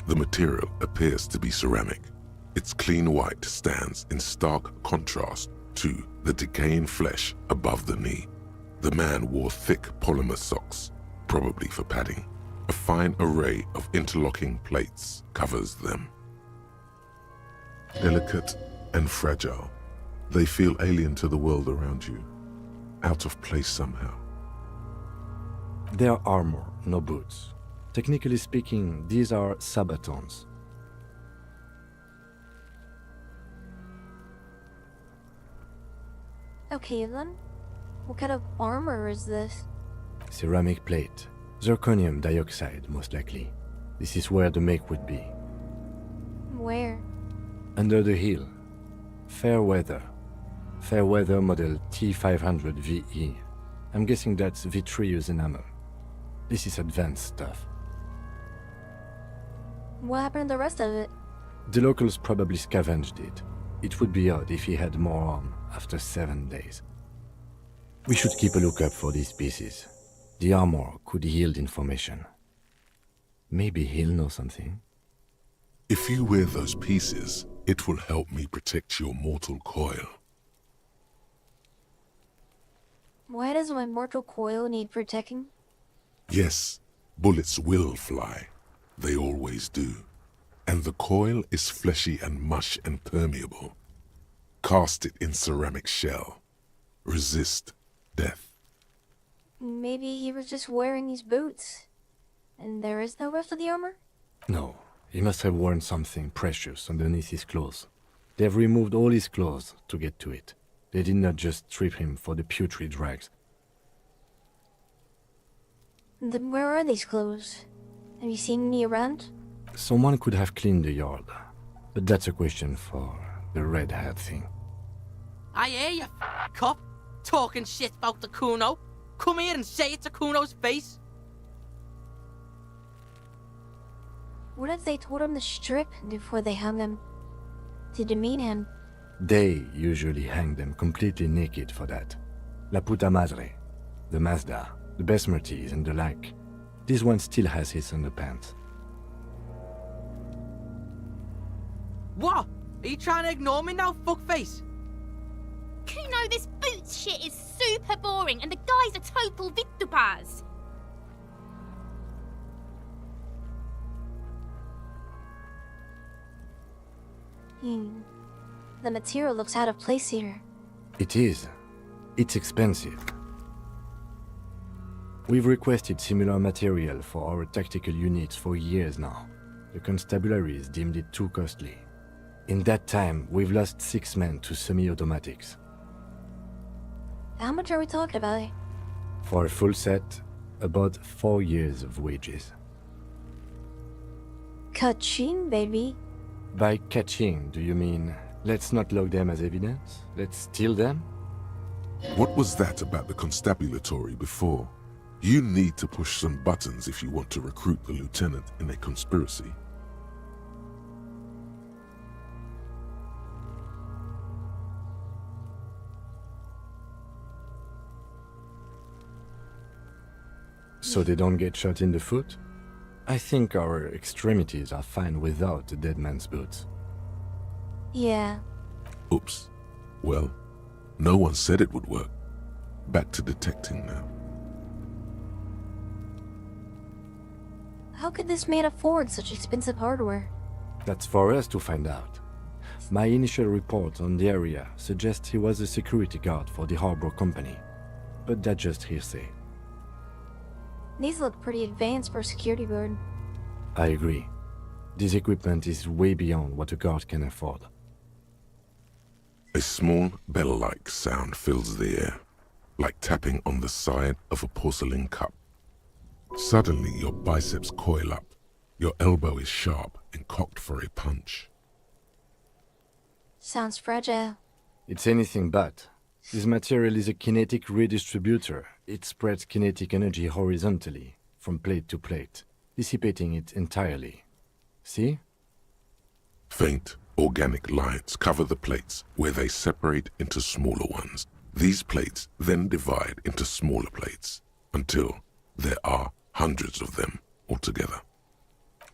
The material appears to be ceramic. Its clean white stands in stark contrast to the decaying flesh above the knee. The man wore thick polymer socks, probably for padding. A fine array of interlocking plates covers them. Delicate and fragile, they feel alien to the world around you, out of place somehow. They are armor, no boots. Technically speaking, these are sabatons. Okay then. What kind of armor is this? Ceramic plate. Zirconium dioxide, most likely. This is where the make would be. Where? Under the hill. Fair weather. Fair weather model T500 VE. I'm guessing that's vitreous enamel. This is advanced stuff. What happened to the rest of it? The locals probably scavenged it. It would be odd if he had more on after 7 days. We should keep a lookout for these pieces. The armor could yield information. Maybe he'll know something. If you wear those pieces, it will help me protect your mortal coil. Why does my mortal coil need protecting? Yes, bullets will fly. They always do. And the coil is fleshy and mush and permeable. Cast it in ceramic shell. Resist death. Maybe he was just wearing these boots. And there is no rest of the armor? No, he must have worn something precious underneath his clothes. They've removed all his clothes to get to it. They did not just strip him for the putrid rags. Then where are these clothes? Have you seen any around? Someone could have cleaned the yard, but that's a question for the red hat thing. I hear you, cop, talking shit about the Kuno. Come here and say it to Kuno's face. What if they told him to strip before they hung him? To demean him? They usually hang them completely naked for that. La puta madre, the Mazda, the Besmerties and the like. This one still has his underpants. What? Are you trying to ignore me now, fuckface? Kuno, this boots shit is super boring and the guy's a total vitupaz. The material looks out of place here. It is. It's expensive. We've requested similar material for our tactical units for years now. The constabularies deemed it too costly. In that time, we've lost 6 men to semi-automatics. How much are we talking about? For a full set, about 4 years of wages. Ka-ching, baby. By catching, do you mean let's not log them as evidence? Let's steal them? What was that about the constabulatory before? You need to push some buttons if you want to recruit the lieutenant in a conspiracy. So they don't get shot in the foot? I think our extremities are fine without the dead man's boots. Yeah. Oops. Well, no one said it would work. Back to detecting now. How could this man afford such expensive hardware? That's for us to find out. My initial report on the area suggests he was a security guard for the harbor company, but that's just hearsay. These look pretty advanced for a security guard. I agree. This equipment is way beyond what a guard can afford. A small bell-like sound fills the air, like tapping on the side of a porcelain cup. Suddenly, your biceps coil up. Your elbow is sharp and cocked for a punch. Sounds fragile. It's anything but. This material is a kinetic redistributor. It spreads kinetic energy horizontally, from plate to plate, dissipating it entirely. See? Faint, organic lines cover the plates where they separate into smaller ones. These plates then divide into smaller plates until there are hundreds of them altogether.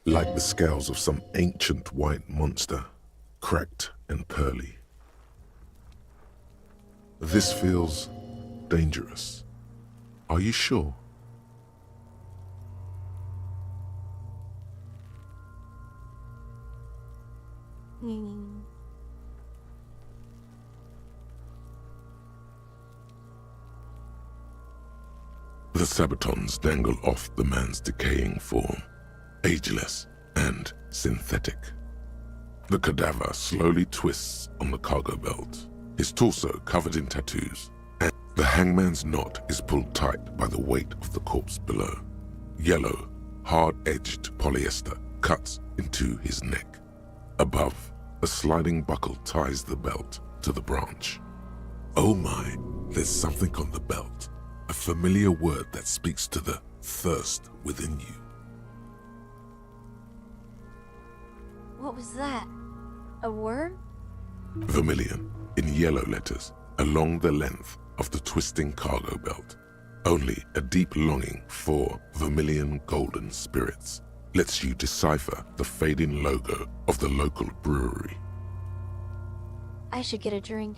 Like the scales of some ancient white monster, cracked and pearly. This feels dangerous. Are you sure? The sabatons dangle off the man's decaying form, ageless and synthetic. The cadaver slowly twists on the cargo belt, his torso covered in tattoos, and the hangman's knot is pulled tight by the weight of the corpse below. Yellow, hard-edged polyester cuts into his neck. Above, a sliding buckle ties the belt to the branch. Oh my, there's something on the belt. A familiar word that speaks to the thirst within you. What was that? A worm? Vermilion, in yellow letters, along the length of the twisting cargo belt. Only a deep longing for vermilion golden spirits lets you decipher the fading logo of the local brewery. I should get a drink.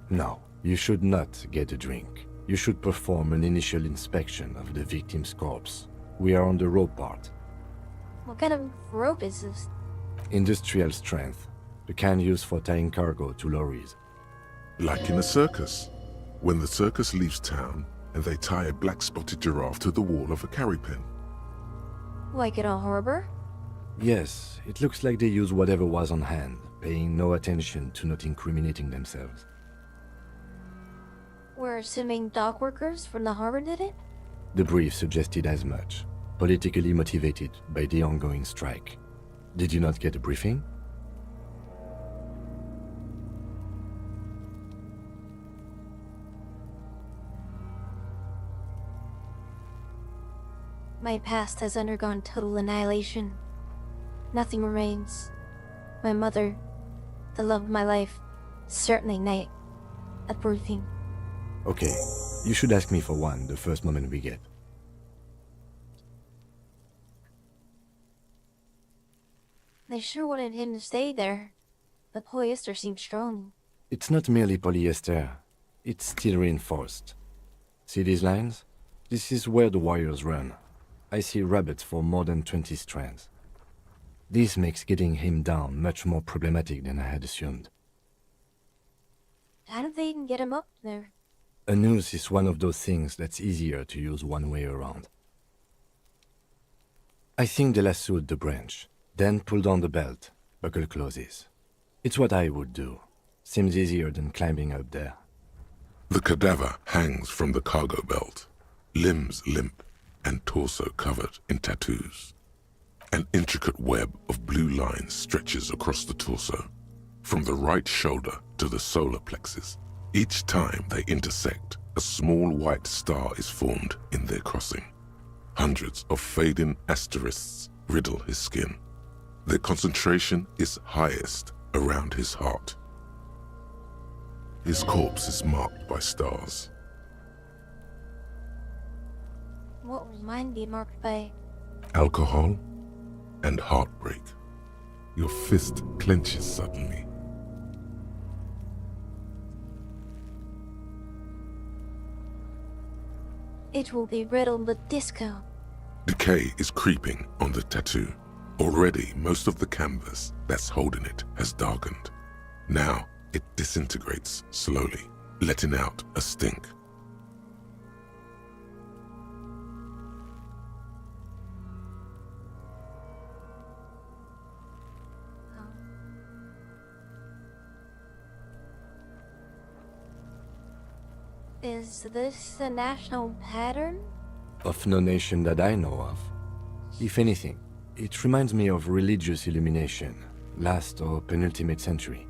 No, you should not get a drink. You should perform an initial inspection of the victim's corpse. We are on the rope part. What kind of rope is this? Industrial strength. The kind used for tying cargo to lorries. Like in a circus. When the circus leaves town and they tie a black-spotted giraffe to the wall of a carry pen. Like in a harbor? Yes, it looks like they use whatever was on hand, paying no attention to not incriminating themselves. We're assuming dock workers from the harbor did it? The brief suggested as much, politically motivated by the ongoing strike. Did you not get a briefing? My past has undergone total annihilation. Nothing remains. My mother, the love of my life, certainly night at briefing. Okay, you should ask me for one the first moment we get. They sure wanted him to stay there. The polyester seemed strong. It's not merely polyester, it's steel reinforced. See these lines? This is where the wires run. I see rabbits for more than 20 strands. This makes getting him down much more problematic than I had assumed. How did they even get him up there? A noose is one of those things that's easier to use one way around. I think they lassoed the branch, then pulled on the belt, buckle closes. It's what I would do. Seems easier than climbing up there. The cadaver hangs from the cargo belt, limbs limp and torso covered in tattoos. An intricate web of blue lines stretches across the torso, from the right shoulder to the solar plexus. Each time they intersect, a small white star is formed in their crossing. Hundreds of fading asterisks riddle his skin. Their concentration is highest around his heart. His corpse is marked by stars. What was mine be marked by? Alcohol and heartbreak. Your fist clenches suddenly. It will be riddled with disco. Decay is creeping on the tattoo. Already, most of the canvas that's holding it has darkened. Now, it disintegrates slowly, letting out a stink. Is this a national pattern? Of no nation that I know of. If anything, it reminds me of religious illumination, last or penultimate century.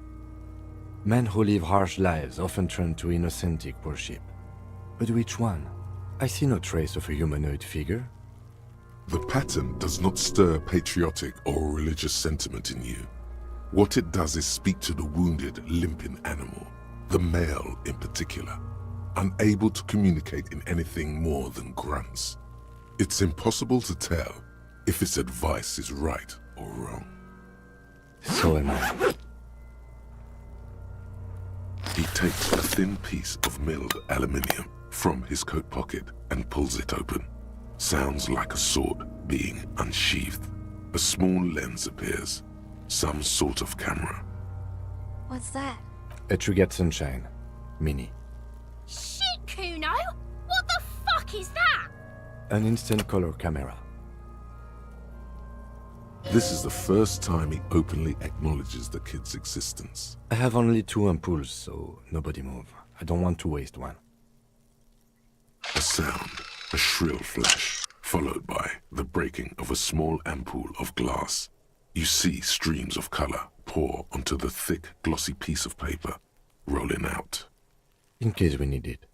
Men who live harsh lives often turn to innocentic worship. But which one? I see no trace of a humanoid figure. The pattern does not stir patriotic or religious sentiment in you. What it does is speak to the wounded, limping animal, the male in particular, unable to communicate in anything more than grunts. It's impossible to tell if its advice is right or wrong. So am I. He takes a thin piece of milled aluminium from his coat pocket and pulls it open. Sounds like a sword being unsheathed. A small lens appears. Some sort of camera. What's that? A Trigger Sunshine. Mini. Shit, Kuno! What the fuck is that? An instant color camera. This is the first time he openly acknowledges the kid's existence. I have only 2 ampoules, so nobody move. I don't want to waste one. A sound, a shrill flash, followed by the breaking of a small ampoule of glass. You see streams of color pour onto the thick, glossy piece of paper, rolling out. In case we need it.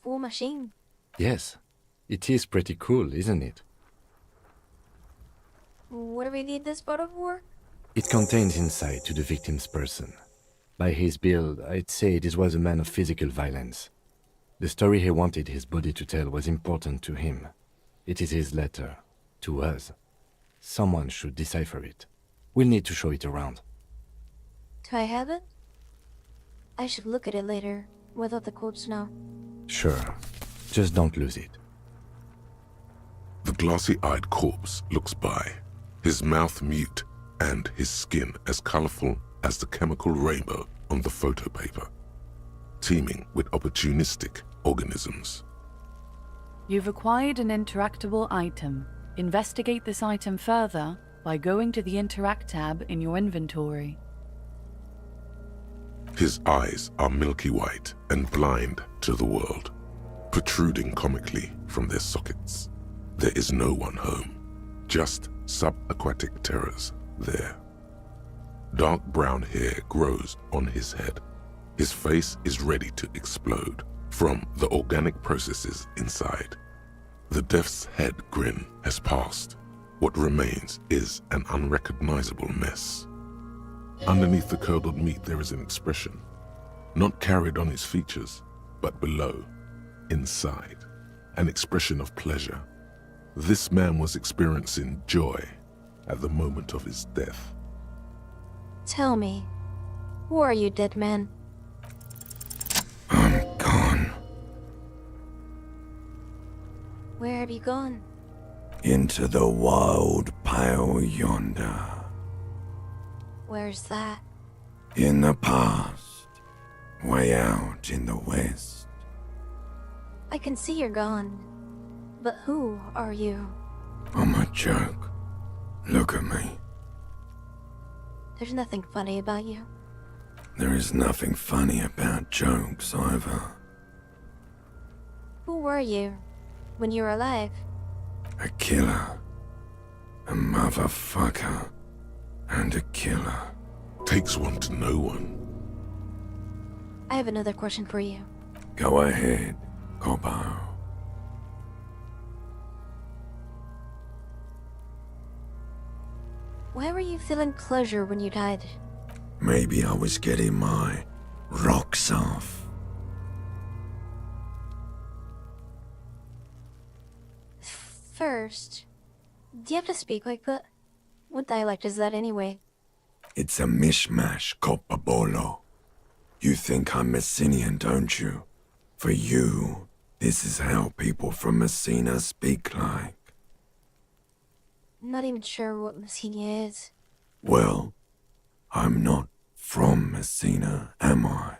Full machine. Yes. It is pretty cool, isn't it? What do we need this bottle for? It contains insight to the victim's person. By his build, I'd say this was a man of physical violence. The story he wanted his body to tell was important to him. It is his letter. To us. Someone should decipher it. We'll need to show it around. Do I have it? I should look at it later, without the corpse now. Sure. Just don't lose it. The glassy-eyed corpse looks by, his mouth mute and his skin as colorful as the chemical rainbow on the photo paper, teeming with opportunistic organisms. You've acquired an interactable item. Investigate this item further by going to the Interact tab in your inventory. His eyes are milky white and blind to the world, protruding comically from their sockets. There is no one home, just subaquatic terrors there. Dark brown hair grows on his head. His face is ready to explode from the organic processes inside. The death's head grin has passed. What remains is an unrecognizable mess. Underneath the curdled meat there is an expression, not carried on his features, but below, inside, an expression of pleasure. This man was experiencing joy at the moment of his death. Tell me, who are you, dead man? I'm gone. Where have you gone? Into the wild pale yonder. Where's that? In the past. Way out in the west. I can see you're gone. But who are you? I'm a joke. Look at me. There's nothing funny about you. There is nothing funny about jokes either. Who were you when you were alive? A killer. A motherfucker. And a killer. Takes one to know one. I have another question for you. Go ahead, Corbo. Why were you feeling pleasure when you died? Maybe I was getting my rocks off. First, do you have to speak like that? What dialect is that anyway? It's a mishmash, Copabolo. You think I'm Messinian, don't you? For you, this is how people from Messina speak like. Not even sure what Messina is. Well, I'm not from Messina, am I?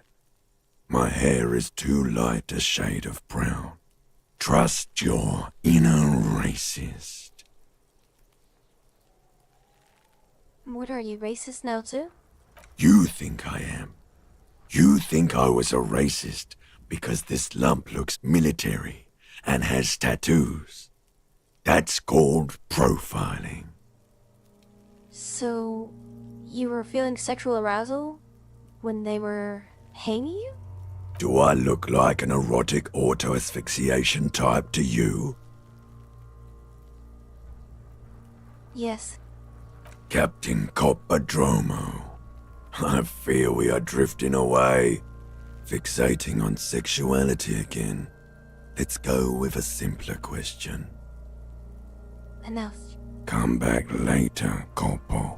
My hair is too light a shade of brown. Trust your inner racist. What are you, racist now too? You think I am. You think I was a racist because this lump looks military and has tattoos? That's called profiling. So, you were feeling sexual arousal when they were hanging you? Do I look like an erotic auto-asphyxiation type to you? Yes. Captain Coppadromo, I fear we are drifting away, fixating on sexuality again. Let's go with a simpler question. Enough. Come back later, Corpo.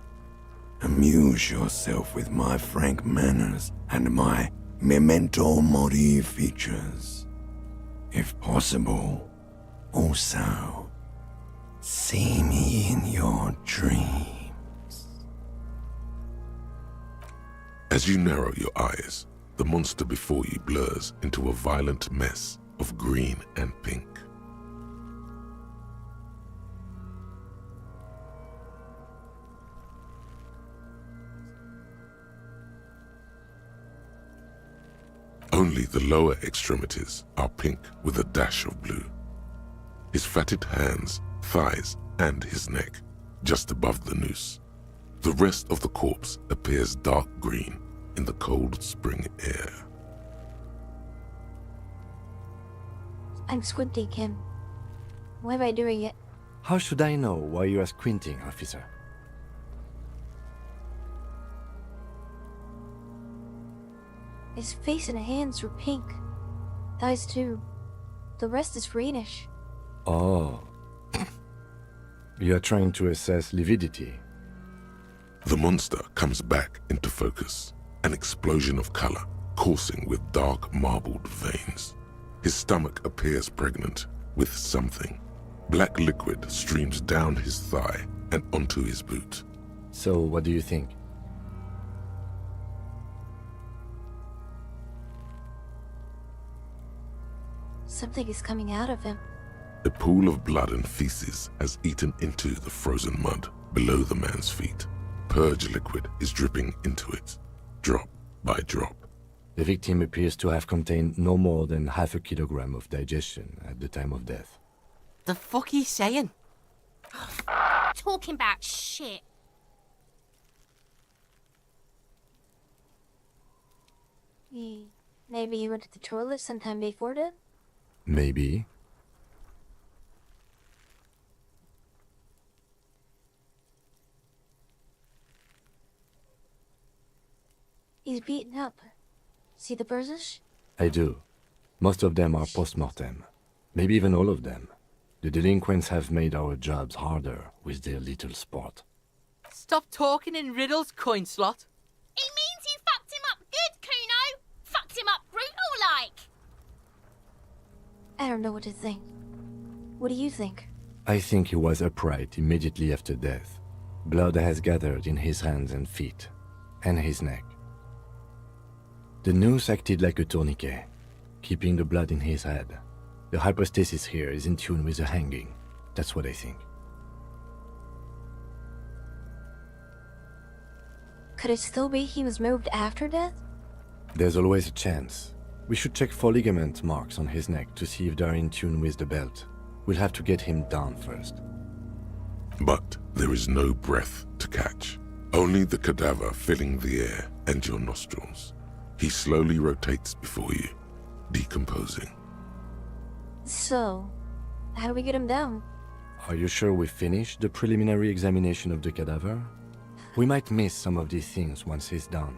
Amuse yourself with my frank manners and my memento mori features. If possible, also, see me in your dreams. As you narrow your eyes, the monster before you blurs into a violent mess of green and pink. Only the lower extremities are pink with a dash of blue. His fatted hands, thighs, and his neck, just above the noose. The rest of the corpse appears dark green in the cold spring air. I'm squinting, Kim. Why am I doing it? How should I know why you are squinting, officer? His face and hands were pink. Thighs too. The rest is greenish. Oh. You are trying to assess lividity. The monster comes back into focus, an explosion of color coursing with dark marbled veins. His stomach appears pregnant with something. Black liquid streams down his thigh and onto his boot. So, what do you think? Something is coming out of him. A pool of blood and feces has eaten into the frozen mud below the man's feet. Purge liquid is dripping into it, drop by drop. The victim appears to have contained no more than half a kilogram of digestion at the time of death. The fuck he's saying? Talking about shit. Maybe he went to the toilet sometime before that? Maybe. He's beaten up. See the bruises? I do. Most of them are post-mortem. Maybe even all of them. The delinquents have made our jobs harder with their little sport. Stop talking in riddles, coin slot. He means you fucked him up good, Kuno. Fucked him up brutal-like. I don't know what to think. What do you think? I think he was upright immediately after death. Blood has gathered in his hands and feet, and his neck. The noose acted like a tourniquet, keeping the blood in his head. The hypostasis here is in tune with the hanging. That's what I think. Could it still be he was moved after death? There's always a chance. We should check for ligament marks on his neck to see if they're in tune with the belt. We'll have to get him down first. But there is no breath to catch. Only the cadaver filling the air and your nostrils. He slowly rotates before you, decomposing. So, how do we get him down? Are you sure we finished the preliminary examination of the cadaver? We might miss some of these things once he's done.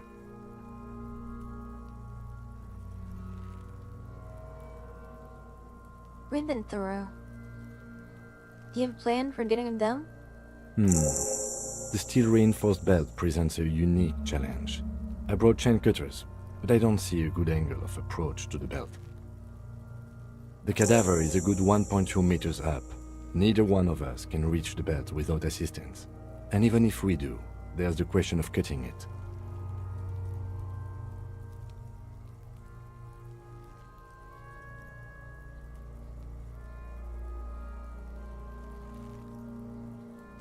We've been thorough. Do you have a plan for getting him down? The steel-reinforced belt presents a unique challenge. I brought chain cutters, but I don't see a good angle of approach to the belt. The cadaver is a good 1.2 meters up. Neither one of us can reach the belt without assistance. And even if we do, there's the question of cutting it.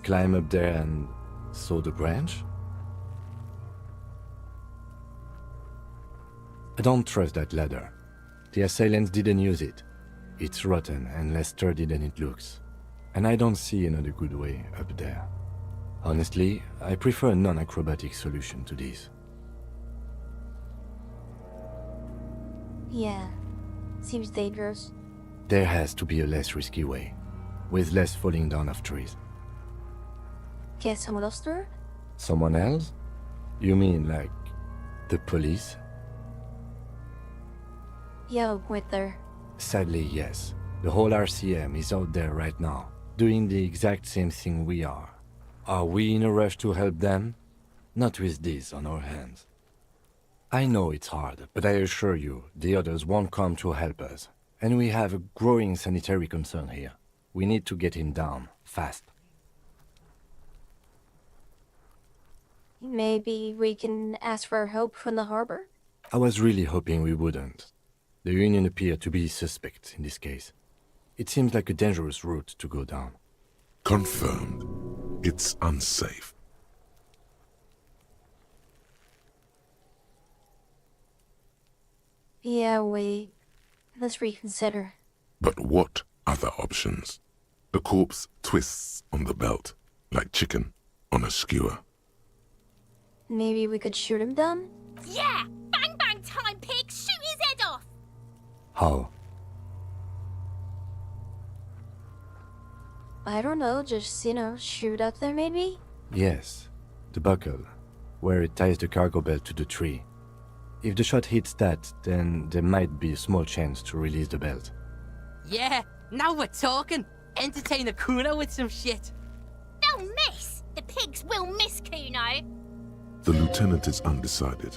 Climb up there and saw the branch? I don't trust that ladder. The assailants didn't use it. It's rotten and less sturdy than it looks. And I don't see another good way up there. Honestly, I prefer a non-acrobatic solution to this. Yeah, seems dangerous. There has to be a less risky way, with less falling down of trees. Get someone else through? Someone else? You mean like the police? Yeah, wait there. Sadly, yes. The whole RCM is out there right now, doing the exact same thing we are. Are we in a rush to help them? Not with this on our hands. I know it's hard, but I assure you, the others won't come to help us. And we have a growing sanitary concern here. We need to get him down, fast. Maybe we can ask for help from the harbor? I was really hoping we wouldn't. The Union appeared to be suspect in this case. It seems like a dangerous route to go down. Confirmed. It's unsafe. Yeah, let's reconsider. But what other options? The corpse twists on the belt, like chicken on a skewer. Maybe we could shoot him down? Yeah! Bang bang time, pig! Shoot his head off! How? I don't know, just, shoot up there maybe? Yes, the buckle, where it ties the cargo belt to the tree. If the shot hits that, then there might be a small chance to release the belt. Yeah, now we're talking. Entertain the Kuno with some shit. They'll miss! The pigs will miss Kuno! The lieutenant is undecided.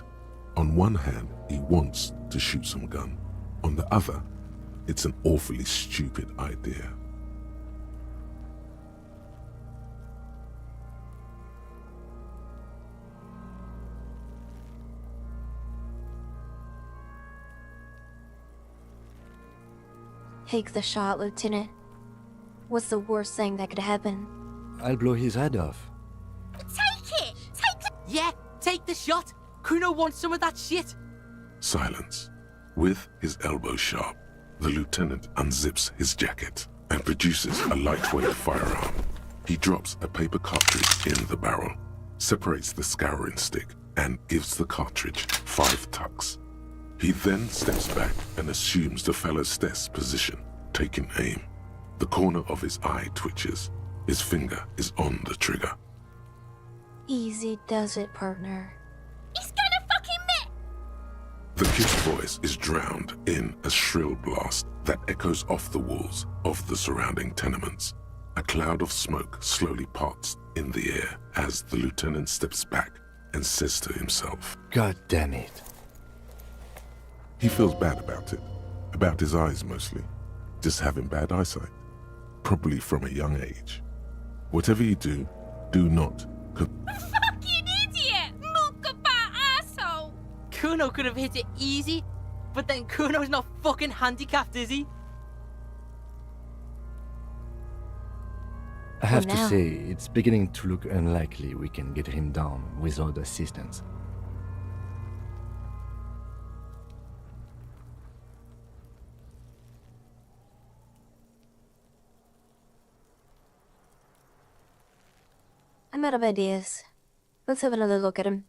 On one hand, he wants to shoot some gun. On the other, it's an awfully stupid idea. Take the shot, Lieutenant. What's the worst thing that could happen? I'll blow his head off. Take it! Take the... Yeah, take the shot! Kuno wants some of that shit! Silence. With his elbow sharp, the lieutenant unzips his jacket and produces a lightweight firearm. He drops a paper cartridge in the barrel, separates the scouring stick, and gives the cartridge 5 tucks. He then steps back and assumes the fellow's desk position, taking aim. The corner of his eye twitches. His finger is on the trigger. Easy does it, partner. He's gonna fucking miss! The kid's voice is drowned in a shrill blast that echoes off the walls of the surrounding tenements. A cloud of smoke slowly parts in the air as the lieutenant steps back and says to himself, God damn it. He feels bad about it. About his eyes mostly. Just having bad eyesight. Probably from a young age. Whatever you do, do not... Fucking idiot! Mookabat asshole! Kuno could have hit it easy, but then Kuno's not fucking handicapped, is he? I have to now. say, it's beginning to look unlikely we can get him down without assistance. I'm out of ideas. Let's have another look at him.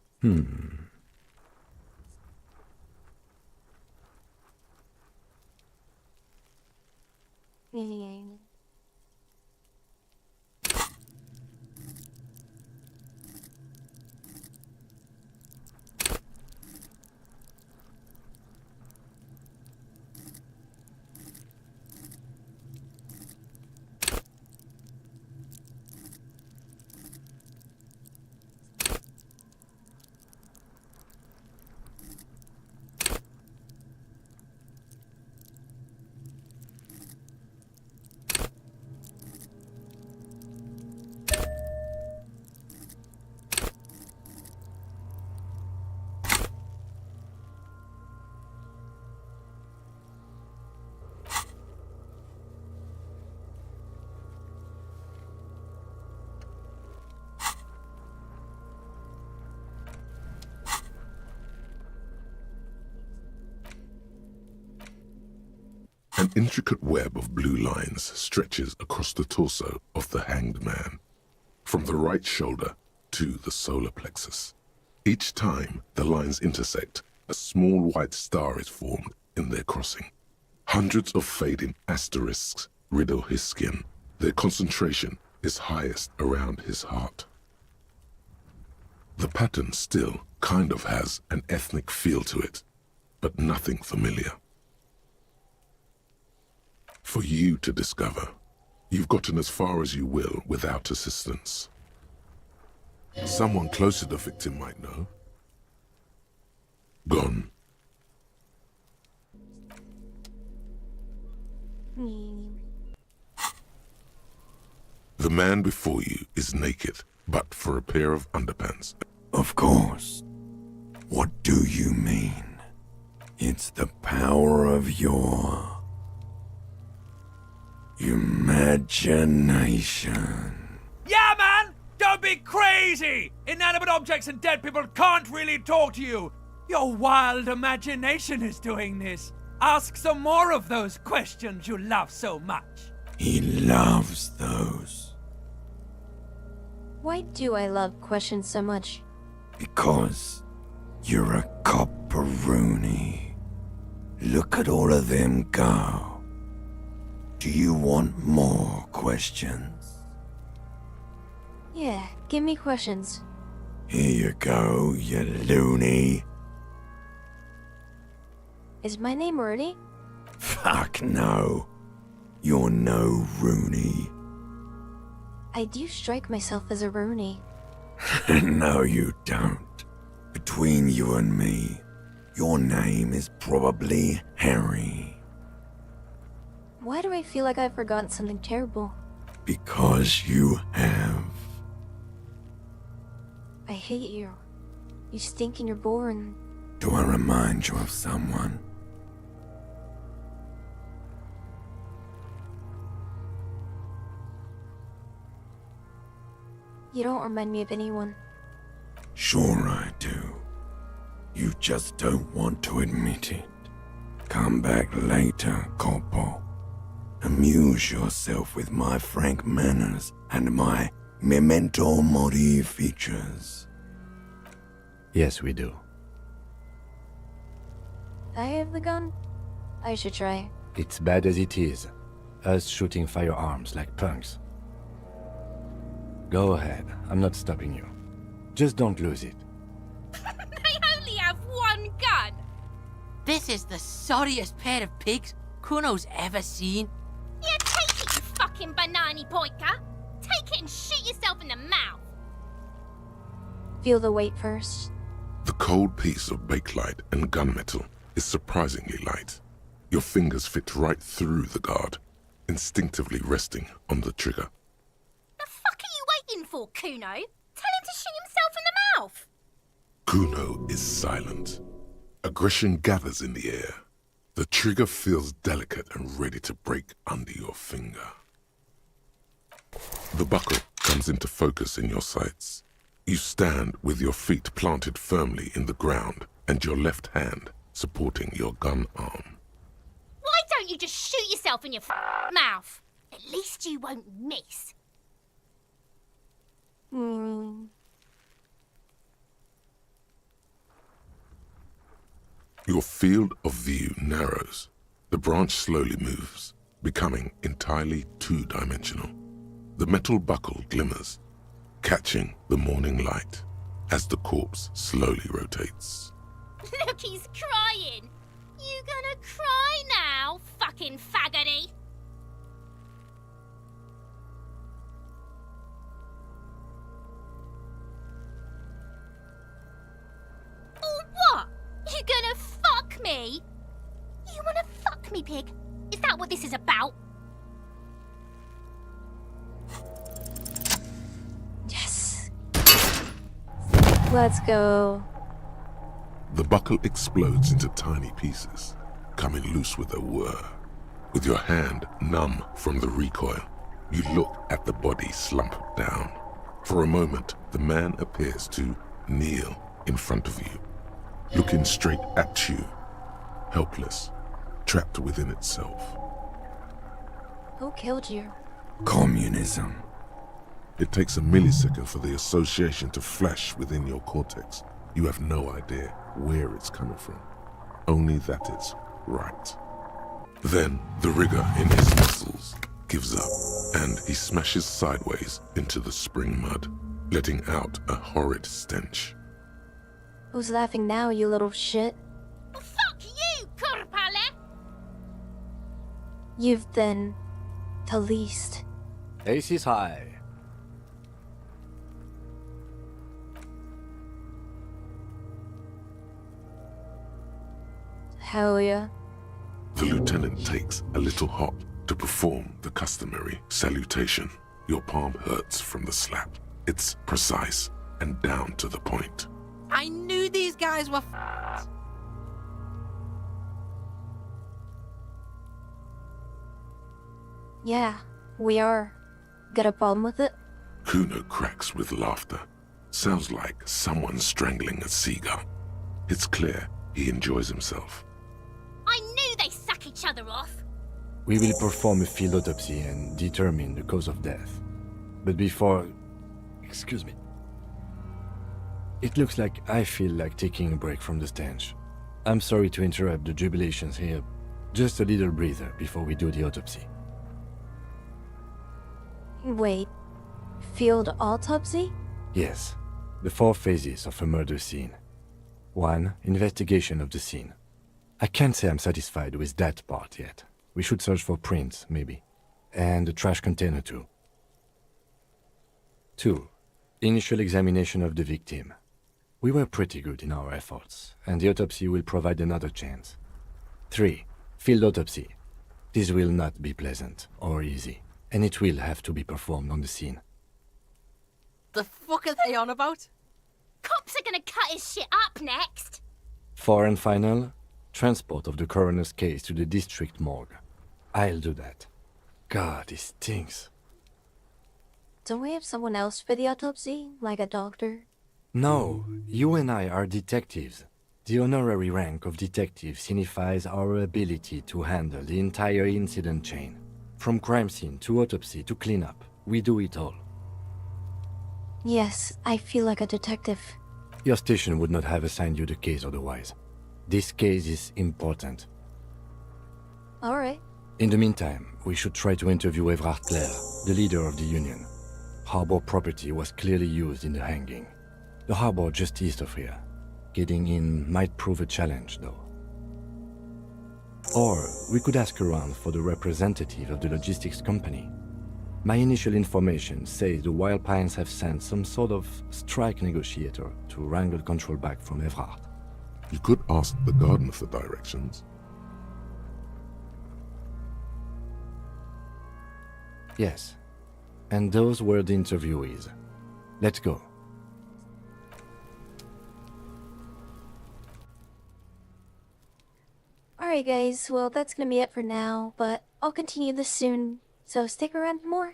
intricate web of blue lines stretches across the torso of the hanged man, from the right shoulder to the solar plexus. Each time the lines intersect, a small white star is formed in their crossing. Hundreds of fading asterisks riddle his skin. Their concentration is highest around his heart. The pattern still kind of has an ethnic feel to it, but nothing familiar. For you to discover, you've gotten as far as you will without assistance. Someone close to the victim might know. Gone. The man before you is naked, but for a pair of underpants. Of course. What do you mean? It's the power of your imagination. Yeah, man! Don't be crazy! Inanimate objects and dead people can't really talk to you. Your wild imagination is doing this. Ask some more of those questions you love so much. He loves those. Why do I love questions so much? Because you're a copperoonie. Look at all of them go. Do you want more questions? Yeah, give me questions. Here you go, you loony. Is my name Rudy? Fuck no. You're no Rooney. I do strike myself as a Rooney. No, you don't. Between you and me, your name is probably Harry. Why do I feel like I've forgotten something terrible? Because you have. I hate you. You stink and you're boring. Do I remind you of someone? You don't remind me of anyone. Sure I do. You just don't want to admit it. Come back later, Corpo. Amuse yourself with my frank manners and my memento mori features. Yes, we do. I have the gun? I should try. It's bad as it is. Us shooting firearms like punks. Go ahead, I'm not stopping you. Just don't lose it. They only have one gun! This is the sorriest pair of pigs Kuno's ever seen. Yeah, take it, you fucking banani poika! Take it and shoot yourself in the mouth! Feel the weight first. The cold piece of bakelite and gunmetal is surprisingly light. Your fingers fit right through the guard, instinctively resting on the trigger. The fuck are you waiting for, Kuno? Tell him to shoot himself in the mouth! Kuno is silent. Aggression gathers in the air. The trigger feels delicate and ready to break under your finger. The buckle comes into focus in your sights. You stand with your feet planted firmly in the ground and your left hand supporting your gun arm. Why don't you just shoot yourself in your mouth? At least you won't miss. Your field of view narrows. The branch slowly moves, becoming entirely two-dimensional. The metal buckle glimmers, catching the morning light as the corpse slowly rotates. Look, he's crying. You gonna cry now, fucking faggoty? Or what? You gonna fuck me? You wanna fuck me, pig? Is that what this is about? Yes. Let's go. The buckle explodes into tiny pieces, coming loose with a whir. With your hand numb from the recoil, you look at the body slumped down. For a moment, the man appears to kneel in front of you, looking straight at you, helpless, trapped within itself. Who killed you? Communism. It takes a millisecond for the association to flash within your cortex. You have no idea where it's coming from. Only that it's right. Then the rigor in his muscles gives up, and he smashes sideways into the spring mud, letting out a horrid stench. Who's laughing now, you little shit? Fuck you, Kurpale! You've been the least. Ace is high. Hell yeah. The lieutenant takes a little hop to perform the customary salutation. Your palm hurts from the slap. It's precise and down to the point. I knew these guys were Yeah, we are. Got a problem with it? Kuno cracks with laughter. Sounds like someone strangling a seagull. It's clear he enjoys himself. I knew they suck each other off. We will perform a field autopsy and determine the cause of death. But before... Excuse me. It looks like I feel like taking a break from the stench. I'm sorry to interrupt the jubilations here. Just a little breather before we do the autopsy. Wait. Field autopsy? Yes. The 4 phases of a murder scene. 1. Investigation of the scene. I can't say I'm satisfied with that part yet. We should search for prints, maybe. And a trash container too. 2. Initial examination of the victim. We were pretty good in our efforts, and the autopsy will provide another chance. 3. Field autopsy. This will not be pleasant or easy, and it will have to be performed on the scene. The fuck are they on about? Cops are gonna cut his shit up next. 4 and final, transport of the coroner's case to the district morgue. I'll do that. God, this stinks. Don't we have someone else for the autopsy? Like a doctor? No, you and I are detectives. The honorary rank of detective signifies our ability to handle the entire incident chain. From crime scene to autopsy to cleanup, we do it all. Yes, I feel like a detective. Your station would not have assigned you the case otherwise. This case is important. Alright. In the meantime, we should try to interview Evrard Clare, the leader of the Union. Harbor property was clearly used in the hanging. The harbor just east of here. Getting in might prove a challenge, though. Or we could ask around for the representative of the logistics company. My initial information says the Wild Pines have sent some sort of strike negotiator to wrangle control back from Evrard. You could ask the gardener for directions. Yes. And those were the interviewees. Let's go. Alright guys, well that's gonna be it for now, but I'll continue this soon, so stick around for more.